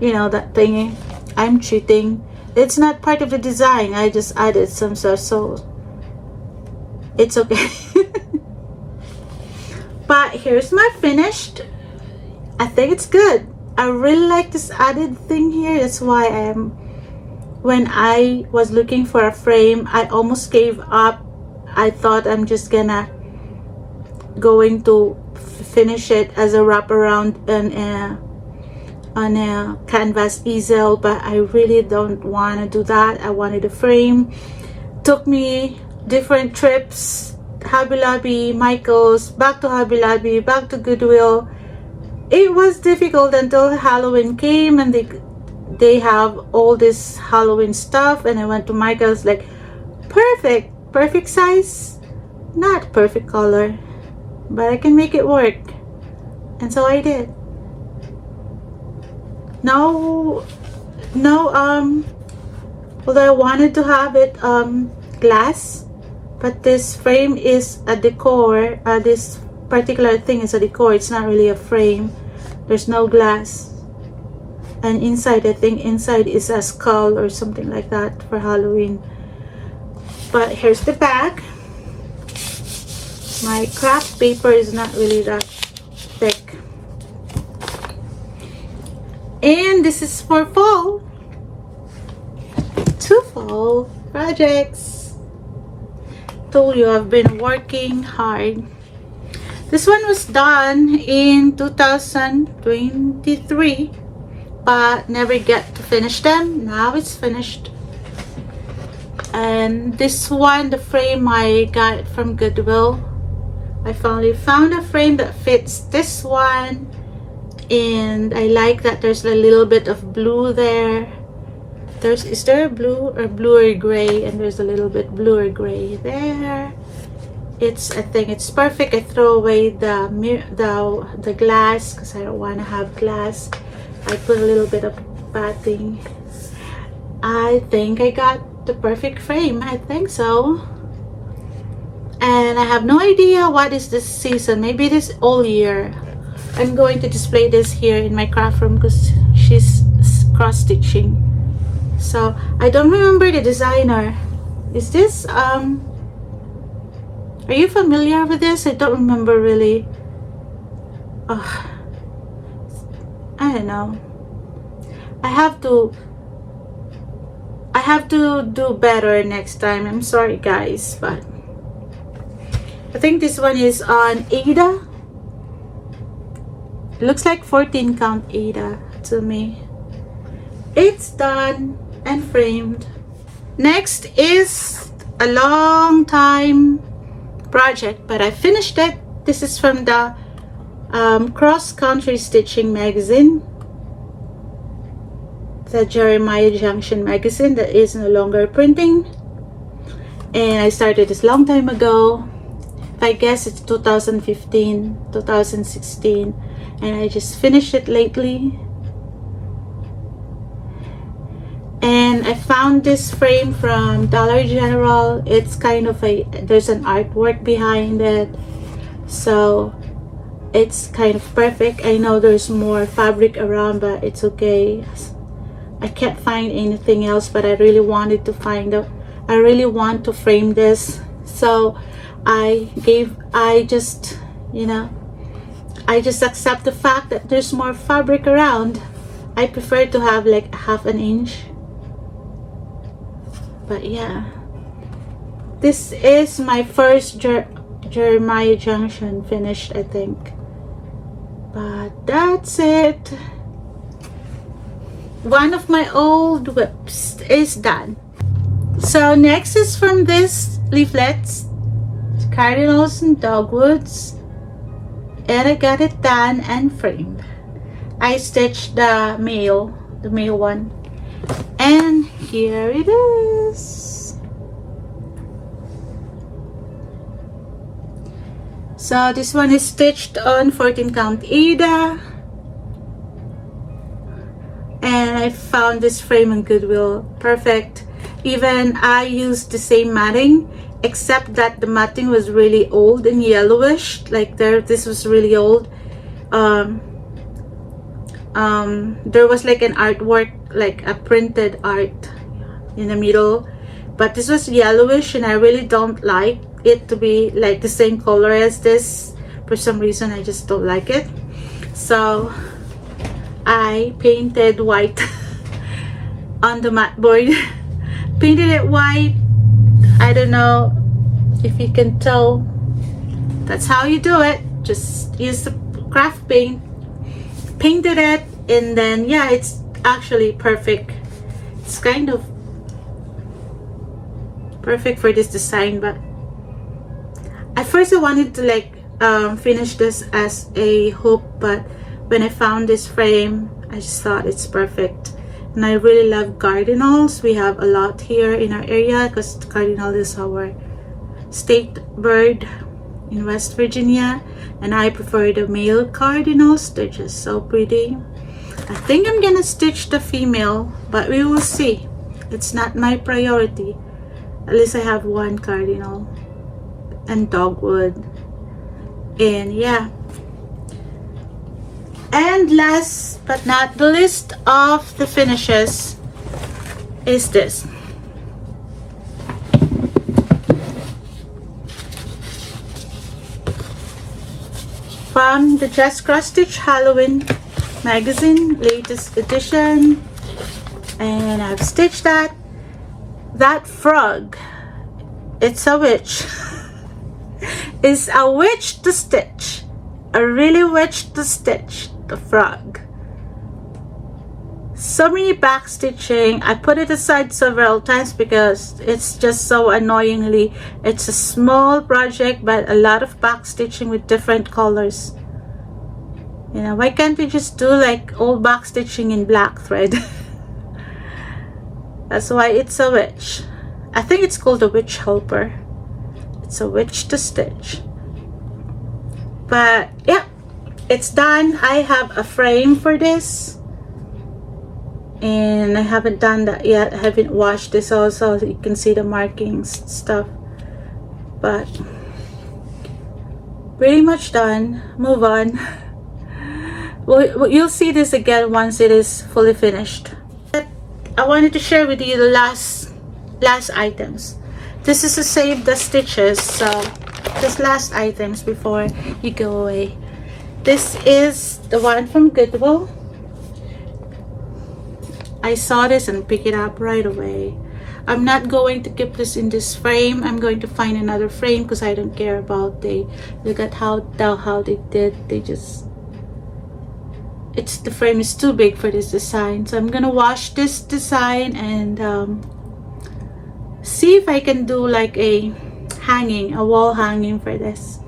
You know that thingy. I'm cheating. It's not part of the design. I just added some stuff, so it's okay. But here's my finished. I think it's good. I really like this added thing here. That's why when I was looking for a frame, I almost gave up. I thought I'm just going to finish it as a wraparound on a canvas easel, but I really don't want to do that. I wanted a frame. Took me different trips, Hobby Lobby, Michaels, back to Hobby Lobby, back to Goodwill. It was difficult until Halloween came, and they have all this Halloween stuff, and I went to Michaels, like perfect size, not perfect color, but I can make it work, and so I did. No, although I wanted to have it glass, but this frame is a decor. This particular thing is a decor. It's not really a frame. There's no glass. And inside, I think inside is a skull or something like that for Halloween. But here's the back. My craft paper is not really that thick. And this is for fall. 2 fall projects. Told you I've been working hard. This one was done in 2023, but never get to finish them. Now it's finished. And this one, the frame I got from Goodwill. I finally found a frame that fits this one, and I like that there's a little bit of blue there. Is there a blue or bluer gray? And there's a little bit bluer gray there. I think it's perfect. I throw away the glass because I don't want to have glass. I put a little bit of batting. I think I got the perfect frame. I think so. and I have no idea what is this season. Maybe it is all year. I'm going to display this here in my craft room because she's cross stitching. So I don't remember the designer. Is this are you familiar with this? I don't remember really. I don't know. I have to do better next time. I'm sorry guys, but I think this one is on Ada. It looks like 14 count Ada to me. It's done and framed. Next is a long time project, but I finished it. This is from the Cross Country Stitching magazine, the Jeremiah Junction magazine that is no longer printing, and I started this long time ago. I guess it's 2015, 2016, and I just finished it lately. And I found this frame from Dollar General. It's kind of there's an artwork behind it, so it's kind of perfect. I know there's more fabric around, but it's okay. I can't find anything else, but I really wanted to find out. I really want to frame this, so I just accept the fact that there's more fabric around. I prefer to have like half an inch. But yeah, this is my first Jeremiah Junction finished, I think. But that's it. One of my old WIPS is done. So next is from this leaflets, cardinals and dogwoods, and I got it done and framed. I stitched the male one, and here it is. So this one is stitched on 14 count Ada, and I found this frame in Goodwill. Perfect. Even I used the same matting, except that the matting was really old and yellowish. Like this was really old. There was like an artwork, like a printed art in the middle, but this was yellowish, and I really don't like it to be like the same color as this. For some reason I just don't like it, so I painted white on the mat board. Painted it white. I don't know if you can tell. That's how you do it. Just use the craft paint, painted it, and then yeah, it's actually perfect. It's kind of perfect for this design, but at first I wanted to like finish this as a hoop, but when I found this frame, I just thought it's perfect. And I really love cardinals. We have a lot here in our area because cardinal is our state bird in West Virginia, and I prefer the male cardinals. They're just so pretty. I think I'm gonna stitch the female, but we will see. It's not my priority. At least I have one cardinal and dogwood, and yeah. And last but not the least of the finishes is this. From the Just Cross Stitch Halloween magazine, latest edition, and I've stitched that frog. It's a witch. It's a witch to stitch, a really witch to stitch the frog. So many back stitching. I put it aside several times because it's just so annoyingly, it's a small project but a lot of back stitching with different colors. You know, why can't we just do like all back stitching in black thread? That's why it's a witch. I think it's called a witch helper. It's a witch to stitch. But yeah, it's done. I have a frame for this, and I haven't done that yet. I haven't washed this also, so you can see the markings stuff. But Pretty much done. Move on. Well, you'll see this again once it is fully finished. I wanted to share with you the last items. This is to save the stitches, so just last items before you go away. This is the one from Goodwill. I saw this and picked it up right away. I'm not going to keep this in this frame. I'm going to find another frame because I don't care about look at how they did. The frame is too big for this design. So I'm gonna wash this design and see if I can do like a wall hanging for this.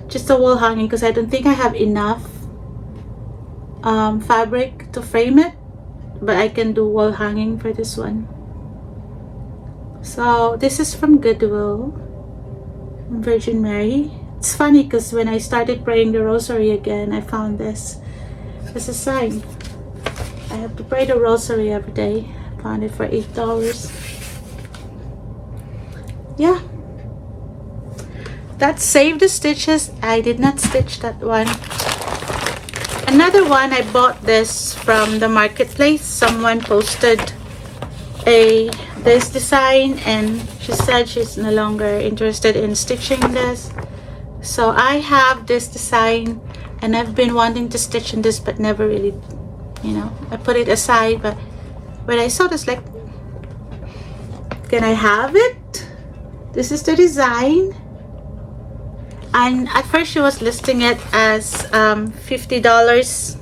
Just a wall hanging because I don't think I have enough fabric to frame it, but I can do wall hanging for this one. So this is from Goodwill, Virgin Mary. It's funny because when I started praying the rosary again, I found this as a sign. I have to pray the rosary every day. I found it for $8. Yeah, that saved the stitches. I did not stitch that one. Another one, I bought this from the marketplace. Someone posted this design and she said she's no longer interested in stitching this. So I have this design and I've been wanting to stitch in this but never really, I put it aside. But when I saw this, like, can I have it? This is the design. And at first she was listing it as $50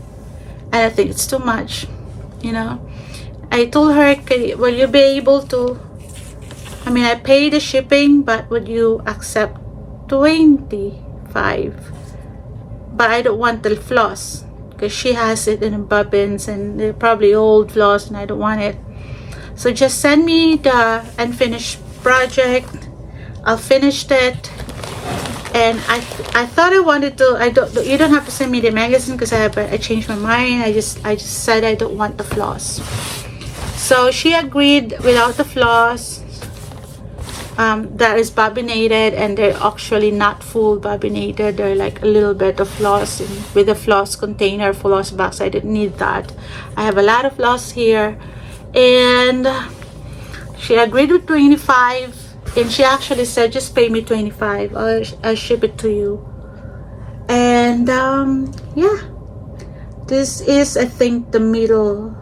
and I think it's too much. I told her, will you be able to, I pay the shipping, but would you accept 25? But I don't want the floss because she has it in bobbins and they're probably old floss and I don't want it. So just send me the unfinished project. I'll finish it. And I thought I wanted to, you don't have to send me the magazine because I changed my mind. I just said I don't want the floss. So she agreed without the floss. That is bobbinated and they're actually not full bobbinated. They're like a little bit of floss with a floss container, floss box. I didn't need that. I have a lot of floss here. And she agreed with 25. And she actually said, just pay me 25. I'll ship it to you. And yeah, this is, I think, the middle.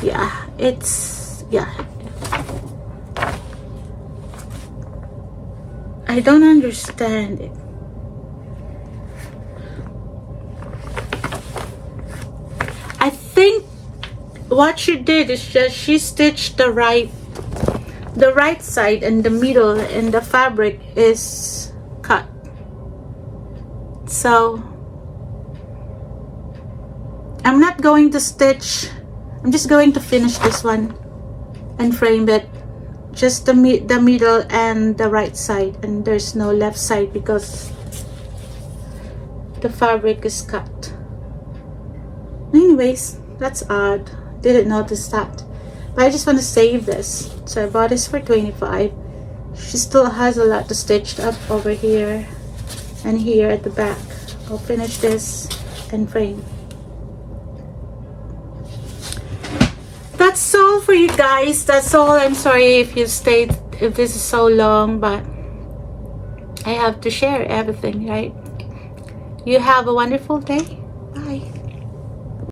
Yeah, I don't understand it. I think what she did is just she stitched the right side and the middle, and the fabric is cut. So I'm not going to stitch. I'm just going to finish this one and frame it. Just the middle and the right side, and there's no left side because the fabric is cut. Anyways, that's odd. Didn't notice that. But I just want to save this. So I bought this for 25. She still has a lot to stitch up over here and here at the back. I'll finish this and frame. That's all for you guys. That's all. I'm sorry if you stayed, if this is so long, but I have to share everything, right? You have a wonderful day. Bye.